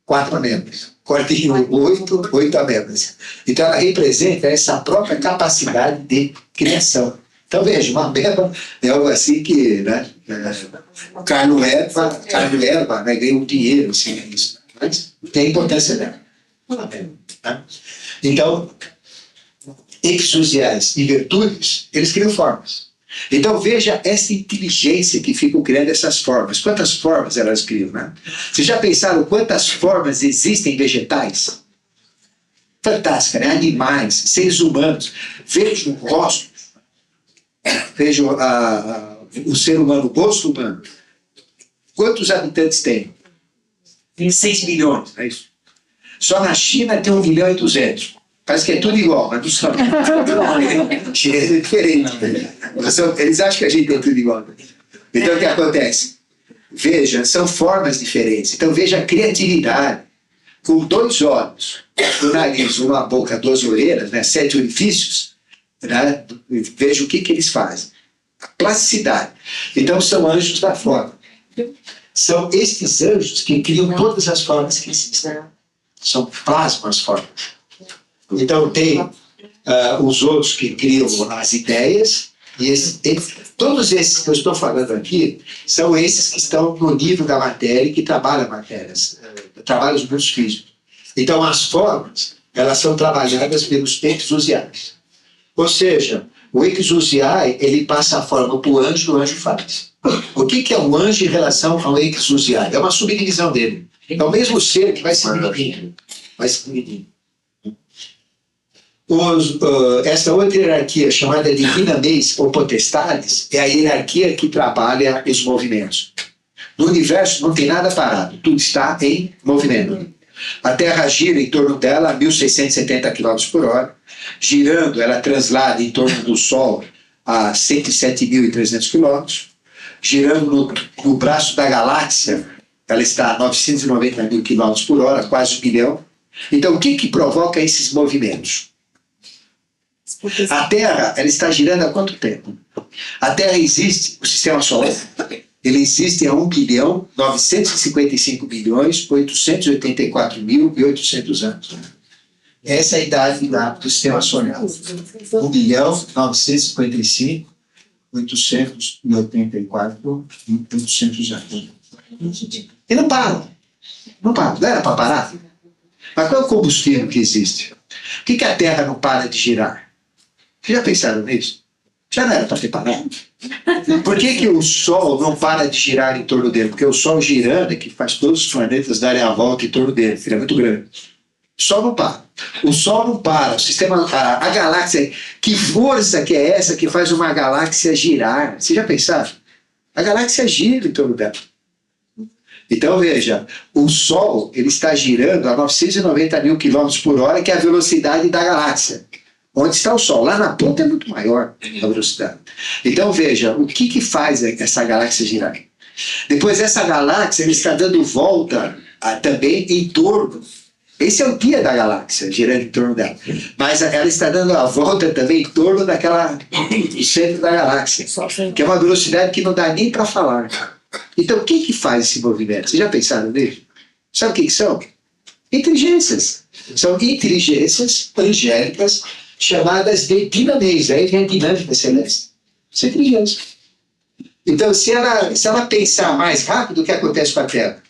quatro amebas. Corta em oito amebas. Então ela representa essa própria capacidade de criação. Então veja, uma ameba é algo assim que, né, carne erva, né, ganha um dinheiro, assim, é isso. Mas tem a importância dela. Né? Então, exousiais e virtudes, eles criam formas. Então veja essa inteligência que ficam criando essas formas. Quantas formas elas criam, né? Vocês já pensaram quantas formas existem em vegetais? Fantástica, né? Animais, seres humanos. Vejam rostos. Vejam o ser humano, o rosto humano. Quantos habitantes tem? Tem 6 milhões, é isso. Só na China tem 1.200.000. Parece que é tudo igual, mas não são. Chinês é diferente. Eles acham que a gente é tudo igual. Então o que acontece? Veja, são formas diferentes. Então veja a criatividade. Com 2 olhos, um nariz, uma boca, 2 orelhas, né, 7 orifícios, né, veja o que eles fazem. A plasticidade. Então são anjos da forma. São estes anjos que criam todas as formas que existem. São plasmas formas. Então tem os outros que criam as ideias, e todos esses que eu estou falando aqui são esses que estão no nível da matéria e que trabalham matérias, trabalham os mundos físicos. Então as formas, elas são trabalhadas pelos exousiais. Ou seja, o exousiai, ele passa a forma para o anjo faz. O que é um anjo em relação ao exousiai? É uma subdivisão dele. É o mesmo ser que vai se dividindo. Essa outra hierarquia, chamada de dinamês ou potestades, é a hierarquia que trabalha os movimentos. No universo não tem nada parado, tudo está em movimento. A Terra gira em torno dela a 1.670 km por hora, girando, ela translada em torno do Sol a 107.300 km, girando no braço da galáxia, ela está a 990.000 km por hora, quase 1 bilhão. Então, o que provoca esses movimentos? A Terra, ela está girando há quanto tempo? A Terra existe, o Sistema Solar, ele existe há 1.955.884.800 anos. Essa é a idade do Sistema Solar. 1.955.884.800 anos. E não para. Não para. Não era para parar? Mas qual é o combustível que existe? Por que a Terra não para de girar? Vocês já pensaram nisso? Já não era para ter parado? Por que o Sol não para de girar em torno dele? Porque o Sol girando é que faz todos os planetas darem a volta em torno dele. Ele é muito grande. O Sol não para. O Sol não para. O sistema, a galáxia, que força que é essa que faz uma galáxia girar? Vocês já pensaram? A galáxia gira em torno dela. Então veja, o Sol ele está girando a 990.000 km por hora, que é a velocidade da galáxia. Onde está o Sol? Lá na ponta é muito maior a velocidade. Então veja, o que faz essa galáxia girar? Depois essa galáxia ele está dando volta também em torno. Esse é o dia da galáxia, girando em torno dela. Mas ela está dando a volta também em torno do centro da galáxia, que é uma velocidade que não dá nem para falar. Então, o que faz esse movimento? Vocês já pensaram nisso? Sabe o que são? Inteligências. São inteligências angélicas chamadas de dinamês. Aí vem a dinâmica celeste. Isso é inteligência. Então, se ela pensar mais rápido, o que acontece com a Terra?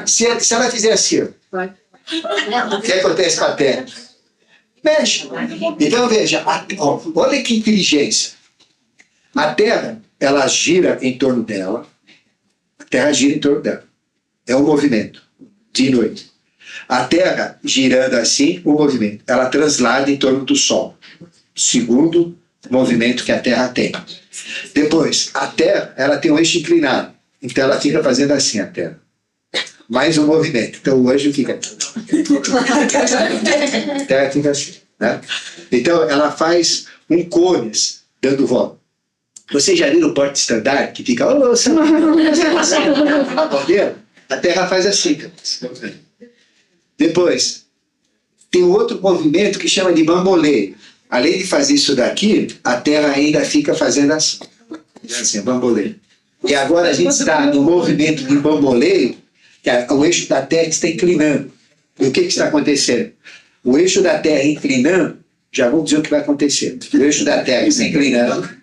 Se ela fizer assim, o que acontece com a Terra? Mexe. Então, veja, olha que inteligência. A Terra, ela gira em torno dela. A Terra gira em torno dela. É um movimento, dia e noite. A Terra, girando assim, o movimento. Ela translada em torno do Sol. segundo movimento que a Terra tem. Depois, a Terra, ela tem um eixo inclinado. Então ela fica fazendo assim, a Terra. Mais um movimento. Então o anjo fica... A Terra fica assim, né? Então ela faz um cones dando volta. Vocês já viram o porta-estandarte que fica... Oh, a Terra faz assim. Depois, tem outro movimento que chama de bambolê. Além de fazer isso daqui, a Terra ainda fica fazendo assim. Bambolê. E agora a gente está no movimento de bamboleio, que o eixo da Terra está inclinando. E o que está acontecendo? O eixo da Terra inclinando, já vamos dizer o que vai acontecer. O eixo da Terra está inclinando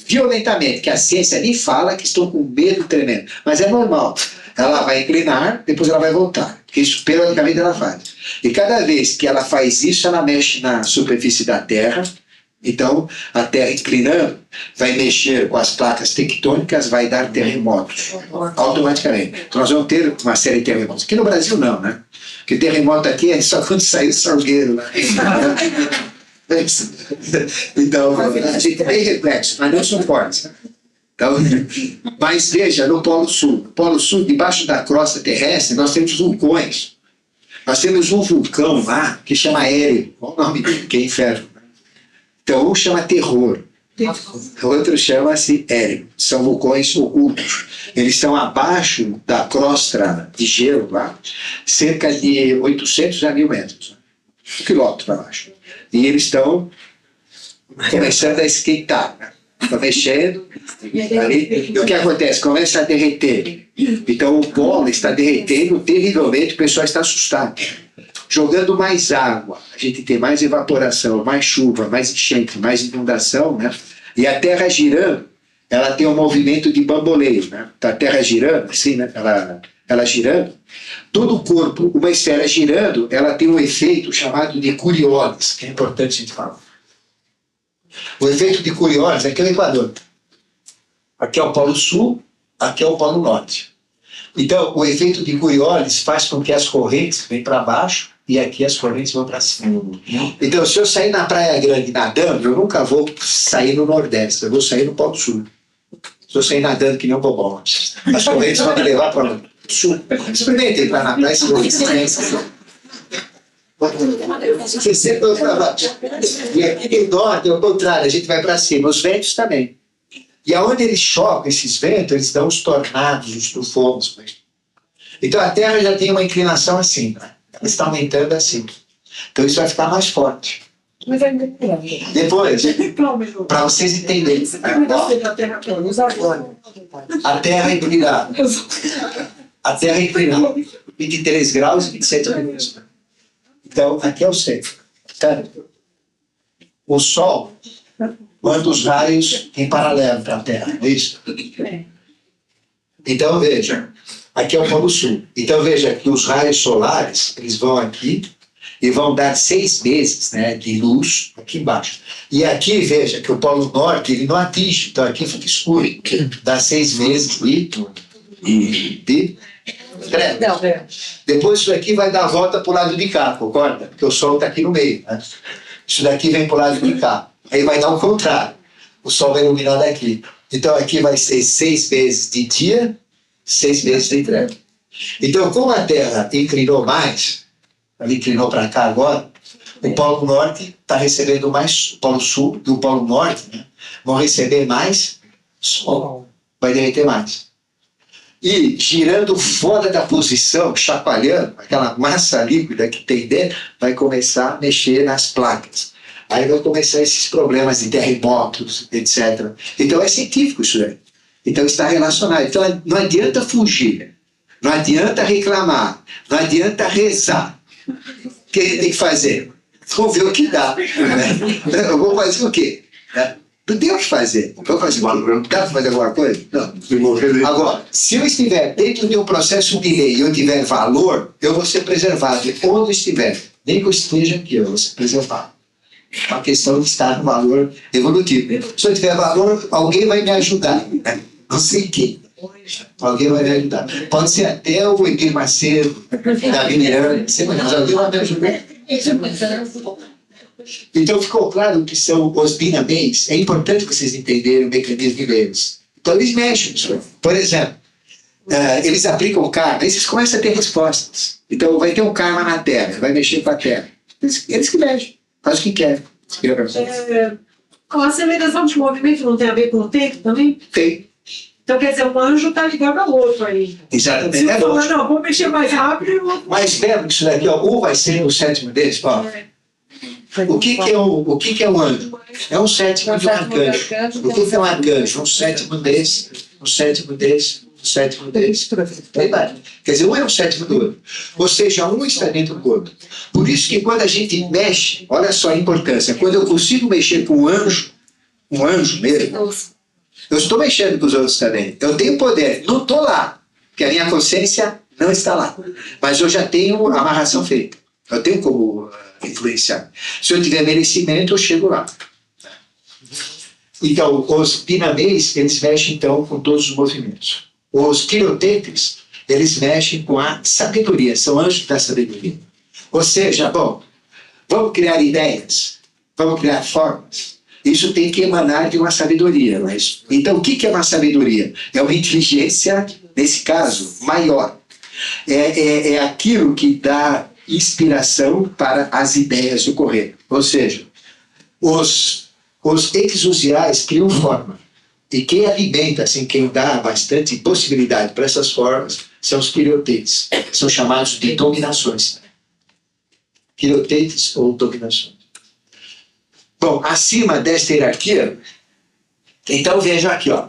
violentamente, que a ciência nem fala, que estou com medo tremendo. Mas é normal. Ela vai inclinar, depois ela vai voltar. Isso, periodicamente, ela faz. E cada vez que ela faz isso, ela mexe na superfície da Terra. Então, a Terra inclinando vai mexer com as placas tectônicas, vai dar terremotos, automaticamente. Então, nós vamos ter uma série de terremotos. Aqui no Brasil, não, né? Porque terremoto aqui é só quando saiu o Salgueiro. Né? Então, a gente tem reflexo, mas não são fortes. Então, mas veja, no Polo Sul. No Polo Sul, debaixo da crosta terrestre, nós temos vulcões. Nós temos um vulcão lá que chama Éreo. Qual o nome dele? Que é inferno. Então, um chama Terror, o outro chama-se Éreo. São vulcões ocultos. Eles estão abaixo da crosta de gelo lá, cerca de 800 a 1000 metros. 1 quilômetro para baixo. E eles estão começando a esquentar. Estão mexendo. Ali, e o que acontece? Começa a derreter. Então, o polo está derretendo terrivelmente, o pessoal está assustado. Jogando mais água, a gente tem mais evaporação, mais chuva, mais enchente, mais inundação, né? E a Terra girando, ela tem um movimento de bamboleio, né? Então, a Terra girando, assim, né? Ela girando, todo o corpo, uma esfera girando, ela tem um efeito chamado de Coriolis, que é importante a gente falar. O efeito de Coriolis é que é o Equador. Aqui é o Polo Sul, aqui é o Polo Norte. Então, o efeito de Coriolis faz com que as correntes venham para baixo e aqui as correntes vão para cima. Então, se eu sair na Praia Grande nadando, eu nunca vou sair no Nordeste, eu vou sair no Polo Sul. Se eu sair nadando que nem um bobão, as correntes vão me levar para o Sul. Experimente entrar na praia, se você sempre vai para baixo. E aqui no Norte, ao contrário, a gente vai para cima, os ventos também. E aonde eles chocam, esses ventos, eles dão os tornados, os tufões. Então a Terra já tem uma inclinação assim, né? Ela está aumentando assim. Então isso vai ficar mais forte. Depois, para vocês entenderem, a Terra é inclinada. A Terra é inclinada. 23 graus e 27 minutos. Então, aqui é o centro. Tá? O Sol manda os raios em paralelo para a Terra, é isso? Então, veja, aqui é o Polo Sul. Então, veja que os raios solares, eles vão aqui e vão dar 6 meses, né, de luz aqui embaixo. E aqui, veja que o Polo Norte, ele não atinge, então aqui fica escuro. Dá 6 meses de treva. Depois isso aqui vai dar a volta para o lado de cá, concorda? Porque o Sol está aqui no meio. Né? Isso daqui vem para o lado de cá. Aí vai dar o contrário. O Sol vai iluminar daqui. Então aqui vai ser 6 meses de dia, 6 meses de treva. Então, como a Terra inclinou mais, ela inclinou para cá agora, o Polo Norte está recebendo mais, o Polo Sul e o Polo Norte, né, vão receber mais Sol. Vai derreter mais. E girando fora da posição, chacoalhando, aquela massa líquida que tem dentro, vai começar a mexer nas placas. Aí vai começar esses problemas de terremotos, etc. Então é científico isso aí. Então está relacionado. Então não adianta fugir, não adianta reclamar, não adianta rezar. O que a gente tem que fazer? Vamos ver o que dá. Né? Eu vou fazer o quê? Não tem o que fazer. Vou fazer. Dá para fazer alguma coisa? Não. Agora, se eu estiver dentro de um processo de lei e eu tiver valor, eu vou ser preservado. Onde eu estiver, nem que eu esteja aqui, eu vou ser preservado. Uma questão de estar no valor evolutivo. Se eu tiver valor, alguém vai me ajudar. Né? Não sei quem. Alguém vai me ajudar. Pode ser até o Edir Macedo, Davi Miranda, mas alguém vai me ajudar. Então ficou claro que são os dinamês. É importante vocês entenderem o mecanismo deles. Então eles mexem nisso. Por exemplo, eles aplicam karma, aí vocês começam a ter respostas. Então vai ter um karma na Terra, vai mexer com a Terra. Eles que mexem, fazem o que querem. A aceleração de movimento não tem a ver com o tempo também? Tem. Então quer dizer, um anjo está ligado ao outro aí. Exatamente. Se eu falar, não, vou mexer mais rápido e o outro. Mas lembra que isso daqui, ó, um vai ser o sétimo deles, ó. O que é um anjo? É um sétimo de um arcanjo. O que é um arcanjo? Um sétimo desse, um sétimo desse, um sétimo desse. Quer dizer, um é um sétimo do outro. Ou seja, um está dentro do outro. Por isso que quando a gente mexe, olha só a importância, quando eu consigo mexer com um anjo mesmo, eu estou mexendo com os outros também. Eu tenho poder, não estou lá, porque a minha consciência não está lá. Mas eu já tenho a amarração feita. Eu tenho como influenciar. Se eu tiver merecimento, eu chego lá. Então, os dinamês, eles mexem então com todos os movimentos. Os quirotetes, eles mexem com a sabedoria, são anjos da sabedoria. Ou seja, bom, vamos criar ideias, vamos criar formas. Isso tem que emanar de uma sabedoria. Não é isso? Então, o que é uma sabedoria? É uma inteligência, nesse caso, maior. É aquilo que dá inspiração para as ideias ocorrerem. Ou seja, os exousiais criam forma. E quem alimenta, assim, quem dá bastante possibilidade para essas formas, são os quiriotetes. São chamados de dominações. Quiriotetes ou dominações. Bom, acima desta hierarquia, então vejam aqui, ó,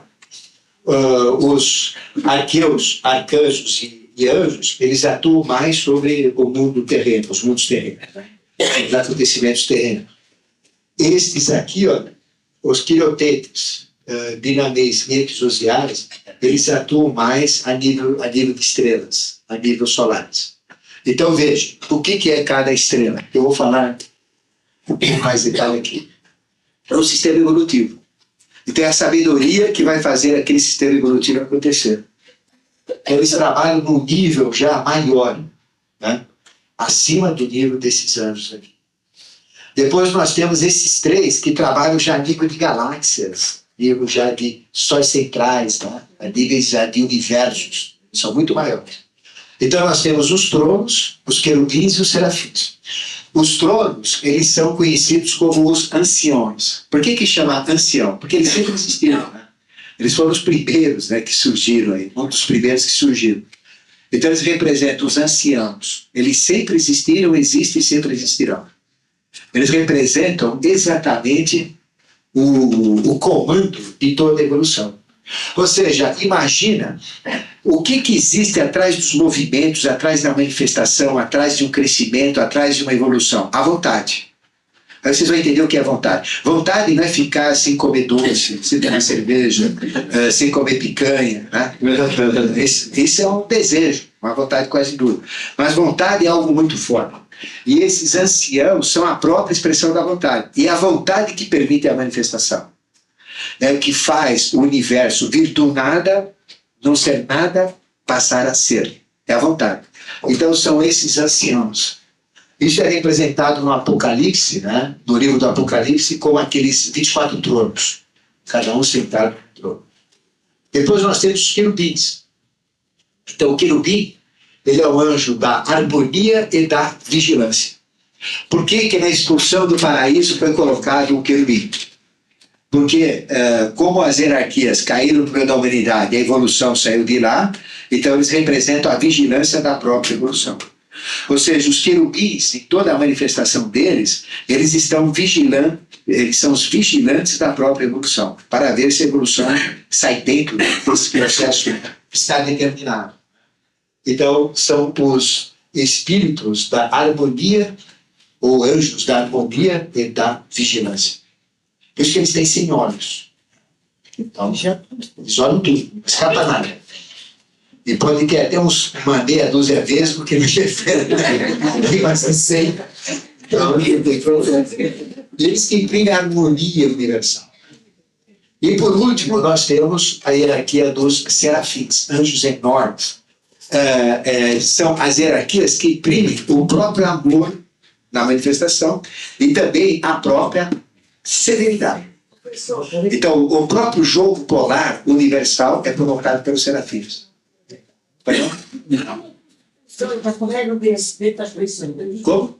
os arqueus, arcanjos e anjos, eles atuam mais sobre o mundo terreno, os mundos terrenos, os acontecimentos terrenos. Estes aqui, ó, os quiriotetes, dinamês e exousiais, eles atuam mais a nível de estrelas, a nível solares. Então veja, o que é cada estrela? Eu vou falar um pouco mais detalhe aqui. É um sistema evolutivo. Então é a sabedoria que vai fazer aquele sistema evolutivo acontecer. Eles trabalham num nível já maior, né? Acima do nível desses anjos aqui. Depois nós temos esses três que trabalham já a nível de galáxias, nível já de sóis centrais, né? A níveis já de universos. São muito maiores. Então nós temos os tronos, os querubins e os serafins. Os tronos, eles são conhecidos como os anciões. Por que chama ancião? Porque eles sempre existiram, né? Eles foram os primeiros, né, que surgiram aí, um dos primeiros que surgiram. Então eles representam os anciãos. Eles sempre existiram, existem e sempre existirão. Eles representam exatamente o comando de toda a evolução. Ou seja, imagina o que existe atrás dos movimentos, atrás da manifestação, atrás de um crescimento, atrás de uma evolução. A vontade. Aí vocês vão entender o que é vontade. Vontade não é ficar sem comer doce, sem tomar cerveja, sem comer picanha. Né? Isso é um desejo, uma vontade quase dura. Mas vontade é algo muito forte. E esses anciãos são a própria expressão da vontade. E é a vontade que permite a manifestação. É o que faz o universo vir do nada, não ser nada, passar a ser. É a vontade. Então são esses anciãos. Isso é representado no Apocalipse, né? No livro do Apocalipse, com aqueles 24 tronos, cada um sentado no trono. Depois nós temos os querubins. Então o querubim, ele é o anjo da harmonia e da vigilância. Por que na expulsão do paraíso foi colocado o querubim? Porque como as hierarquias caíram no meio da humanidade, a evolução saiu de lá, então eles representam a vigilância da própria evolução. Ou seja, os querubins, em toda a manifestação deles, eles estão vigilando, eles são os vigilantes da própria evolução, para ver se a evolução sai dentro desse processo que está determinado. Então, são os espíritos da harmonia, ou anjos da harmonia e da vigilância. Por isso que eles têm 100 olhos. Então, eles olham tudo, não escapa nada. E pode ter até uma meia dúzia vezes, porque não interfere. Tem mais de 100. Então, eles que imprimem a harmonia universal. E por último, nós temos a hierarquia dos serafins, anjos enormes. São as hierarquias que imprimem o próprio amor na manifestação, e também a própria serenidade. Então, o próprio jogo polar universal é provocado pelos serafins. Como?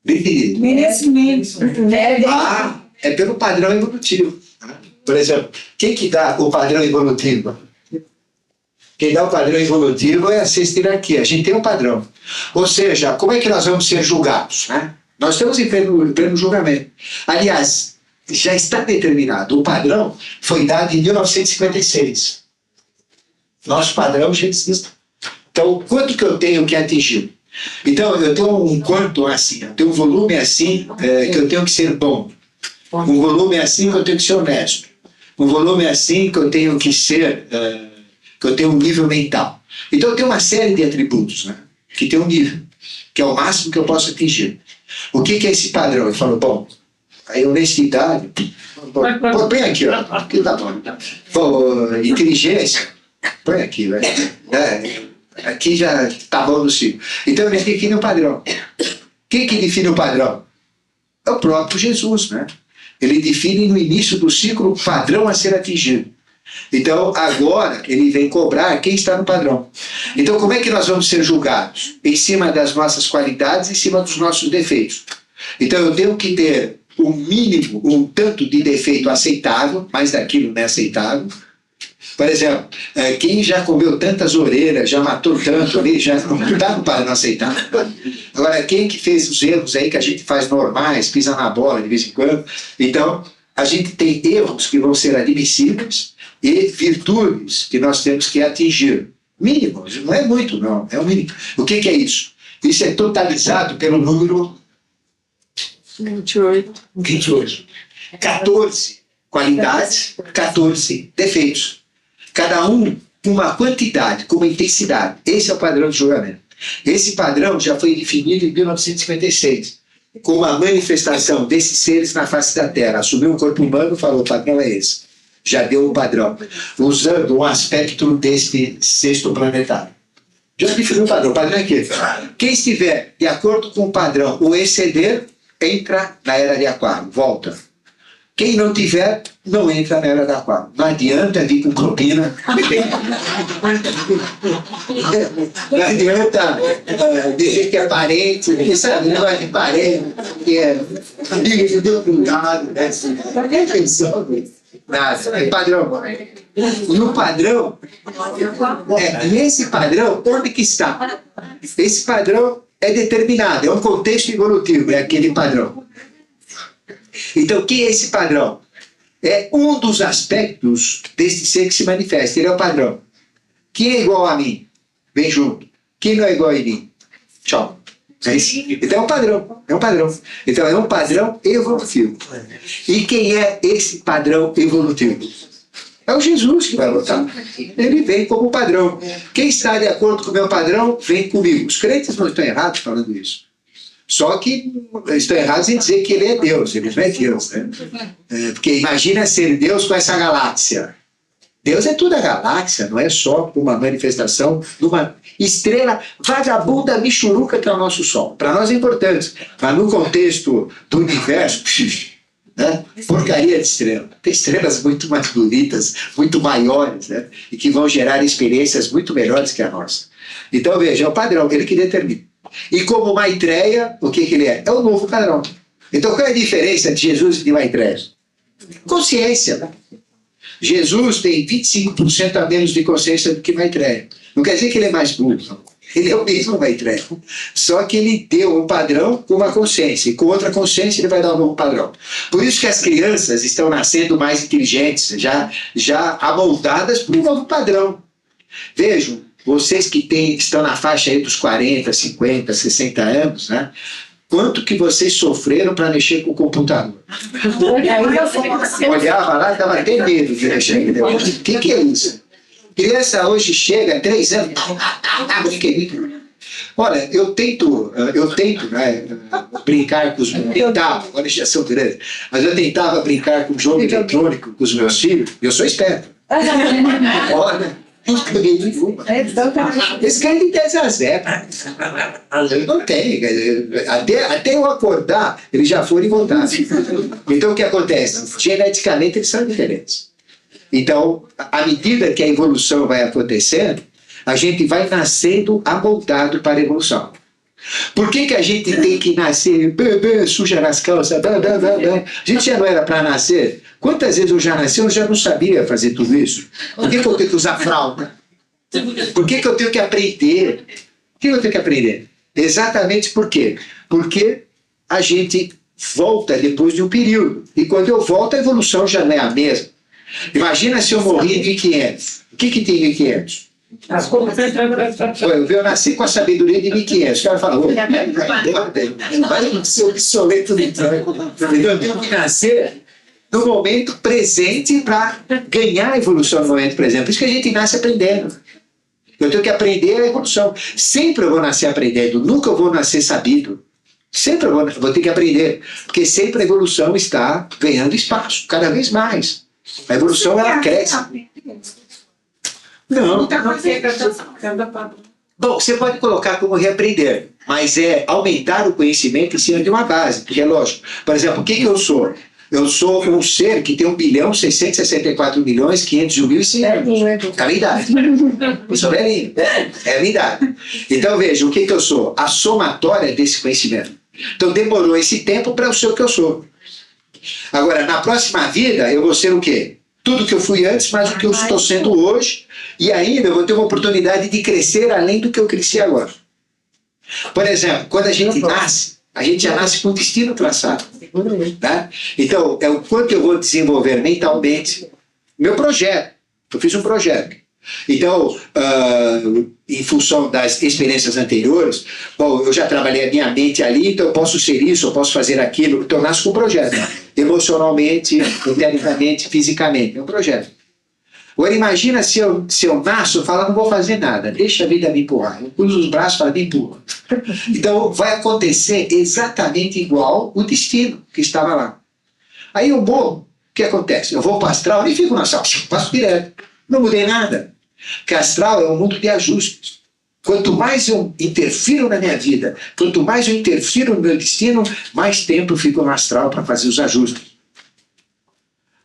Bem entendido. Merecimento. Ah, é pelo padrão evolutivo. Por exemplo, quem que dá o padrão evolutivo? Quem dá o padrão evolutivo é a sexta hierarquia. A gente tem um padrão. Ou seja, como é que nós vamos ser julgados? Né? Nós estamos em pleno julgamento. Aliás, já está determinado. O padrão foi dado em 1956. Nosso padrão já existe. Então, quanto que eu tenho que atingir? Então, eu tenho um quanto assim, eu tenho um volume assim, que eu tenho que ser bom. Um volume assim que eu tenho que ser honesto. Um volume assim que eu tenho que ser, que eu tenho um nível mental. Então, eu tenho uma série de atributos, né, que tem um nível, que é o máximo que eu posso atingir. O que é esse padrão? Ele falou, bom, a honestidade, põe aqui, ó, aqui tá bom. Bom, inteligência, põe aqui, velho. Aqui já tá bom no ciclo. Então ele define o padrão. Quem que define o padrão? É o próprio Jesus, né? Ele define no início do ciclo o padrão a ser atingido. Então agora ele vem cobrar quem está no padrão. Então como é que nós vamos ser julgados? Em cima das nossas qualidades, em cima dos nossos defeitos. Então eu tenho que ter um mínimo, um tanto de defeito aceitável, mas daquilo não é aceitável. Por exemplo, quem já comeu tantas orelhas, já matou tanto ali, já não dá para não aceitar. Agora, quem que fez os erros aí que a gente faz normais, pisa na bola de vez em quando. Então, a gente tem erros que vão ser admissíveis e virtudes que nós temos que atingir. Mínimo, não é muito, não, é o mínimo. O que é isso? Isso é totalizado pelo número 28. 14 qualidades, 14 defeitos. Cada um com uma quantidade, com uma intensidade. Esse é o padrão de julgamento. Esse padrão já foi definido em 1956, com uma manifestação desses seres na face da Terra. Assumiu um corpo humano e falou, o padrão é esse. Já deu um padrão, usando um aspecto deste sexto planetário. Já definiu o padrão. O padrão é aquele. Quem estiver de acordo com o padrão ou exceder, entra na era de Aquário, volta. Quem não tiver, não entra na era da Aquário. Não adianta vir com propina. Não adianta dizer que é parente, que sabe, não é parente, que é filho do cuidado. Nada, é padrão. E o padrão, nesse padrão, onde que está? Esse padrão é determinado, é um contexto evolutivo, é aquele padrão. Então, o que é esse padrão? É um dos aspectos desse ser que se manifesta. Ele é o padrão. Quem é igual a mim? Vem junto. Quem não é igual a mim? Tchau. É isso. Então é um padrão. É um padrão. Então é um padrão evolutivo. E quem é esse padrão evolutivo? É o Jesus que vai lutar. Ele vem como padrão. Quem está de acordo com o meu padrão, vem comigo. Os crentes não estão errados falando isso. Só que estão errados em dizer que ele é Deus. Ele não é Deus, né? Porque imagina ser Deus com essa galáxia. Deus é toda a galáxia, não é só uma manifestação de uma estrela vagabunda michuruca que é o nosso Sol. Para nós é importante, mas no contexto do universo, né? Porcaria de estrela. Tem estrelas muito mais bonitas, muito maiores, né? E que vão gerar experiências muito melhores que a nossa. Então veja, é o padrão, ele que determina. E como Maitreya, o que ele é? É o novo padrão. Então qual é a diferença de Jesus e de Maitreya? Consciência, né? Jesus tem 25% a menos de consciência do que Maitreya. Não quer dizer que ele é mais burro, não. Ele é o mesmo Maitreya. Só que ele deu um padrão com uma consciência. E com outra consciência ele vai dar um novo padrão. Por isso que as crianças estão nascendo mais inteligentes, já amoldadas por um novo padrão. Vejam, vocês que estão na faixa aí dos 40, 50, 60 anos, né? Quanto que vocês sofreram para mexer com o computador? Olhava lá e dava até medo de mexer. O que é isso? Criança hoje chega, 3 anos. Olha, eu tento né, brincar com os meus. Tentava, agora já são grandes. Mas eu tentava brincar com o jogo eletrônico com os meus filhos. Eu sou esperto. Olha, Nunca ganhei nenhuma. Esse cara de 10 a 0. Ele não tem. Quer dizer, até eu acordar, eles já foram e voltaram. Então o que acontece? Geneticamente eles são diferentes. Então, à medida que a evolução vai acontecendo, a gente vai nascendo amoldado para a evolução. Por que a gente tem que nascer suja nas calças? A gente já não era para nascer. Quantas vezes eu já nasci, eu já não sabia fazer tudo isso? Por que eu tenho que usar fralda? Por que eu tenho que aprender? Por que eu tenho que aprender? Exatamente por quê? Porque a gente volta depois de um período. E quando eu volto, a evolução já não é a mesma. Imagina se eu morri em 1500. O que tem em 1500? Eu nasci com a sabedoria de 1500. O cara fala, vai ser obsoleto do tempo. Eu tenho que nascer no momento presente para ganhar a evolução no momento presente. Por isso que a gente nasce aprendendo. Eu tenho que aprender a evolução. Sempre eu vou nascer aprendendo, nunca eu vou nascer sabido. Sempre eu vou ter que aprender. Porque sempre a evolução está ganhando espaço, cada vez mais. A evolução, ela cresce. Não. Bom, você pode colocar como reaprender, mas é aumentar o conhecimento em cima de uma base, porque é lógico. Por exemplo, o que eu sou? Eu sou um ser que tem 1.664.501.100 anos. É a minha idade. Eu sou velhinho. É a minha idade. Então, veja, o que eu sou? A somatória desse conhecimento. Então, demorou esse tempo para eu ser o que eu sou. Agora, na próxima vida, eu vou ser o quê? Tudo que eu fui antes, mas o que eu estou sendo hoje. E ainda eu vou ter uma oportunidade de crescer além do que eu cresci agora. Por exemplo, quando a gente nasce, a gente já nasce com o destino traçado. Tá? Então, é o quanto eu vou desenvolver mentalmente. Meu projeto. Eu fiz um projeto. Então, em função das experiências anteriores, bom, eu já trabalhei a minha mente ali, então eu posso ser isso, eu posso fazer aquilo. Então, eu nasço com um projeto. Emocionalmente, internicamente, fisicamente. É um projeto. Agora, imagina se eu nasço e falo, não vou fazer nada, deixa a vida me empurrar. Eu cruzo os braços e falo, me empurra. Então, vai acontecer exatamente igual o destino que estava lá. Aí eu morro, o que acontece? Eu vou para o astral, nem fico no astral, passo direto. Não mudei nada. Porque astral é um mundo de ajustes. Quanto mais eu interfiro na minha vida, quanto mais eu interfiro no meu destino, mais tempo eu fico no astral para fazer os ajustes.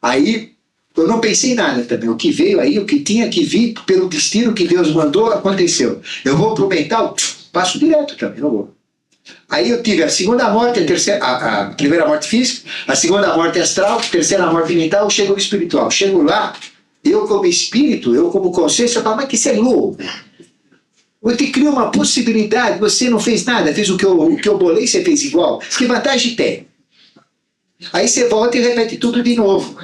Aí, eu não pensei em nada também. O que veio aí, o que tinha que vir pelo destino que Deus mandou, aconteceu. Eu vou para o mental, passo direto também, não vou. Aí eu tive a segunda morte, a primeira morte física, a segunda morte astral, a terceira morte mental, eu chego no espiritual. Chego lá, eu como espírito, eu como consciência, eu falo, mas que você é louco. Eu te crio uma possibilidade, você não fez nada, fez o que eu bolei, você fez igual. Que vantagem tem? Aí você volta e repete tudo de novo.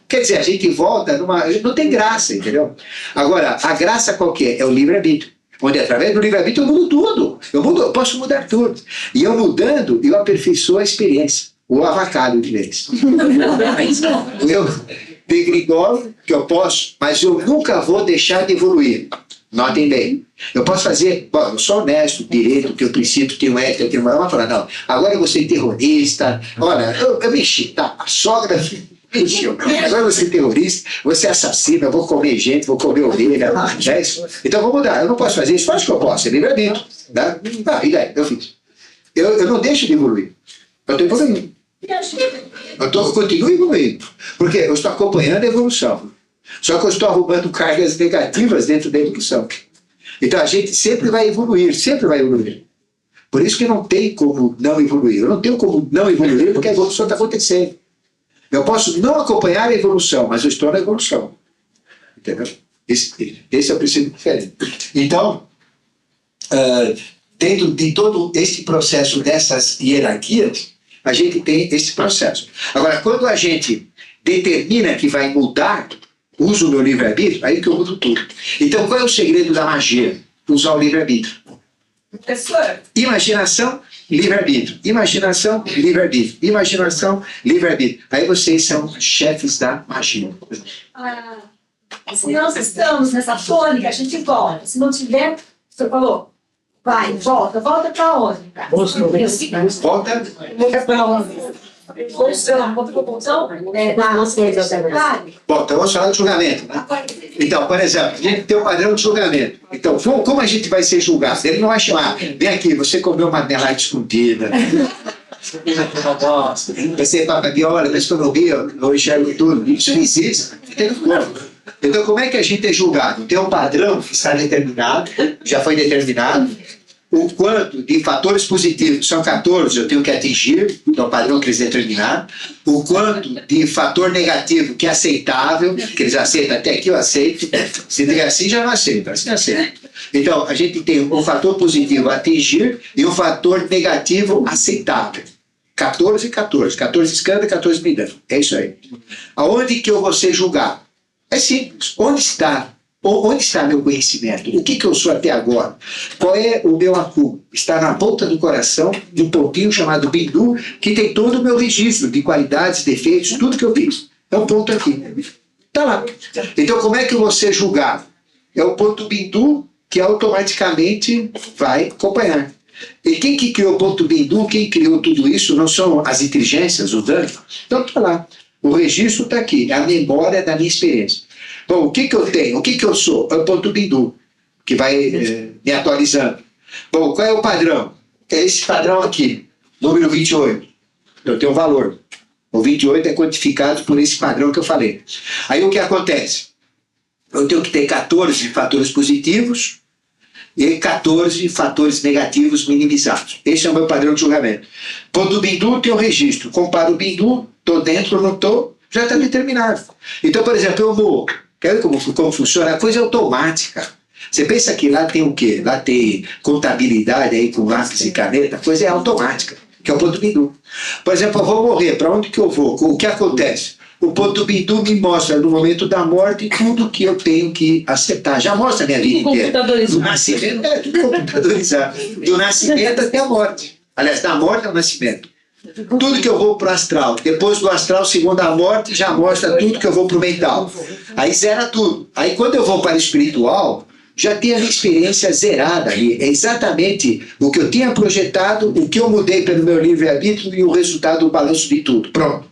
Quer dizer, a gente volta numa... Não tem graça, entendeu? Agora, a graça qual que é? É o livre-arbítrio. Onde, através do livre-arbítrio, eu mudo tudo. Eu posso mudar tudo. E eu mudando, eu aperfeiçoo a experiência. O avacalho de vez. Eu degrigolo, que eu posso, mas eu nunca vou deixar de evoluir. Notem bem. Eu posso fazer... Bom, eu sou honesto, direito, tenho princípio, tenho ética, tenho moral. Mas falar, não, agora eu vou ser terrorista. Olha, eu mexi, tá? A sogra... Agora eu vou ser terrorista, vou ser assassino, eu vou comer gente, vou comer ovelha. É isso? Então vamos mudar. Eu não posso fazer isso, acho que eu posso, é livre-arbítrio. Tá? E daí? Eu fiz. Eu não deixo de evoluir. Eu estou evoluindo. Eu continuo evoluindo. Porque eu estou acompanhando a evolução. Só que eu estou arrumando cargas negativas dentro da evolução. Então a gente sempre vai evoluir, sempre vai evoluir. Por isso que não tem como não evoluir. Eu não tenho como não evoluir porque a evolução está acontecendo. Eu posso não acompanhar a evolução, mas eu estou na evolução. Entendeu? Esse é o princípio diferente. Então, dentro de todo esse processo dessas hierarquias, a gente tem esse processo. Agora, quando a gente determina que vai mudar, usa o meu livre-arbítrio, aí que eu mudo tudo. Então, qual é o segredo da magia? Usar o livre-arbítrio. Imaginação, livre-arbítrio. Imaginação, livre-arbítrio. Imaginação, livre-arbítrio. Aí vocês são chefes da magia. Se nós estamos nessa tônica, a gente volta. Se não tiver, o senhor falou, vai, volta. Volta para onde? Volta Para onde? Bom, então vamos falar de julgamento, né? Então, por exemplo, a gente tem um padrão de julgamento. Então, como a gente vai ser julgado? Ele não vai chamar, vem aqui, você comeu uma melada escondida. Você paga viola, mas quando eu vi, eu enxergo tudo. Isso não existe. Então, como é que a gente é julgado? Tem um padrão que está determinado, já foi determinado. O quanto de fatores positivos, são 14, eu tenho que atingir, é o padrão que eles determinaram. O quanto de fator negativo que é aceitável, que eles aceitam, até aqui eu aceito. Se dizer assim, já não aceito, assim aceito. Então, a gente tem um fator positivo a atingir e um fator negativo aceitável. 14 e 14. 14 escândalo e 14 medida. É isso aí. Aonde que eu vou ser julgado? É simples. Onde está meu conhecimento? O que eu sou até agora? Qual é o meu acúmulo? Está na ponta do coração, de um pontinho chamado Bindu, que tem todo o meu registro de qualidades, defeitos, tudo que eu fiz. É um ponto aqui. Está lá. Então, como é que eu vou ser julgado? É o ponto Bindu que automaticamente vai acompanhar. E quem que criou o ponto Bindu, quem criou tudo isso, não são as inteligências, os danos? Então, está lá. O registro está aqui, é a memória da minha experiência. Bom, o que eu tenho? O que eu sou? É o ponto Bindu, que vai me atualizando. Bom, qual é o padrão? É esse padrão aqui, número 28. Eu tenho um valor. O 28 é quantificado por esse padrão que eu falei. Aí o que acontece? Eu tenho que ter 14 fatores positivos e 14 fatores negativos minimizados. Esse é o meu padrão de julgamento. Ponto Bindu tem um registro. Comparo o Bindu, estou dentro ou não estou, já está determinado. Então, por exemplo, eu vou... Quer ver como funciona? A coisa é automática. Você pensa que lá tem o quê? Lá tem contabilidade aí com lápis e caneta, a coisa é automática, que é o ponto Bindu. Por exemplo, eu vou morrer, para onde que eu vou? O que acontece? O ponto Bindu me mostra no momento da morte tudo que eu tenho que acertar. Já mostra a minha vida inteira. Do nascimento, tudo computadorizado. Do nascimento até a morte. Aliás, da morte ao nascimento. Tudo que eu vou para o astral. Depois do astral, segundo a morte, já mostra tudo que eu vou para o mental. Aí zera tudo. Aí quando eu vou para o espiritual, já tem a minha experiência zerada ali. É exatamente o que eu tinha projetado, o que eu mudei pelo meu livre-arbítrio e o resultado do balanço de tudo. Pronto.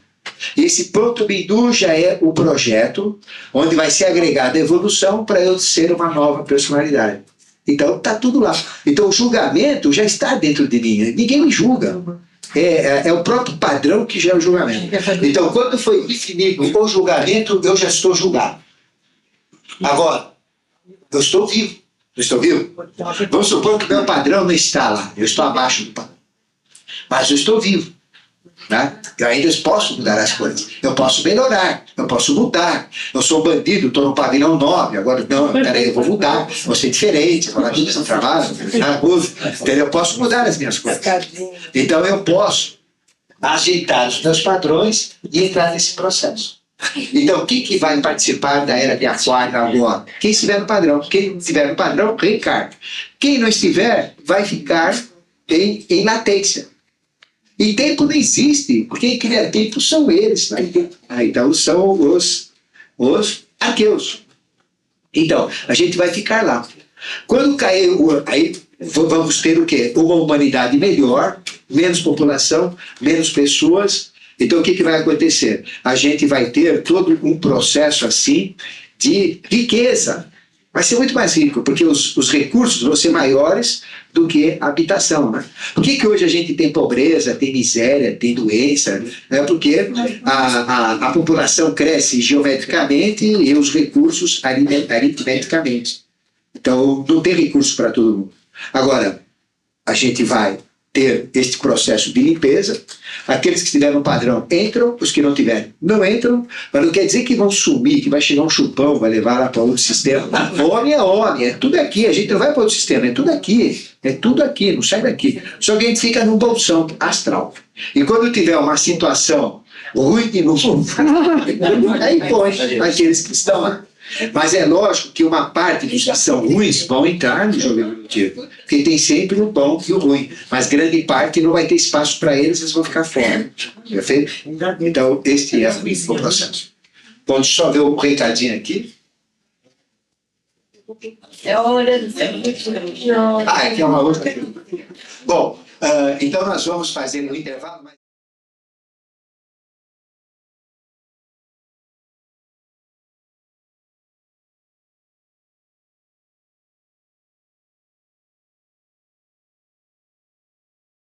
Esse ponto Bindu já é o projeto onde vai ser agregada a evolução para eu ser uma nova personalidade. Então está tudo lá. Então o julgamento já está dentro de mim. Ninguém me julga. É o próprio padrão que já é o julgamento. Então, quando foi definido o julgamento, eu já estou julgado. Agora, eu estou vivo. Eu estou vivo? Vamos supor que o meu padrão não está lá. Eu estou abaixo do padrão. Mas eu estou vivo. Né? Eu ainda posso mudar as coisas. Eu posso melhorar. Eu posso mudar. Eu sou bandido, estou no pavilhão 9. Agora, não, peraí, eu vou mudar. Vou ser diferente. Vou lá no trabalho, na música. Eu posso mudar as minhas coisas. Então, eu posso ajeitar os meus padrões e entrar nesse processo. Então, quem vai participar da era de Aquário agora? Quem estiver no padrão. Quem estiver no padrão, reencarna. Quem não estiver, vai ficar em latência. E tempo não existe, porque quem cria tempo são eles. Né? Então são os ateus. Então, a gente vai ficar lá. Quando cair, aí vamos ter o quê? Uma humanidade melhor, menos população, menos pessoas. Então o que vai acontecer? A gente vai ter todo um processo assim de riqueza. Vai ser muito mais rico, porque os recursos vão ser maiores do que a habitação. Né? Por que hoje a gente tem pobreza, tem miséria, tem doença? É porque a população cresce geometricamente e os recursos aritmeticamente. Então, não tem recurso para todo mundo. Agora, a gente vai ter este processo de limpeza. Aqueles que estiverem no padrão entram, os que não tiverem não entram, mas não quer dizer que vão sumir, que vai chegar um chupão, vai levar lá para outro sistema. Homem, é tudo aqui, a gente não vai para outro sistema, é tudo aqui, não sai daqui. Só que a gente fica num bolsão astral. E quando tiver uma situação ruim de novo, aí põe aqueles que estão lá. Mas é lógico que uma parte dos que são ruins vão entrar no jogo evolutivo, porque tem sempre o bom e o ruim, mas grande parte não vai ter espaço para eles, eles vão ficar fora. Perfeito? Então, este é o processo. Bom, deixa eu só ver um recadinho aqui. É hora do aqui é uma outra. Bom, então nós vamos fazer um intervalo.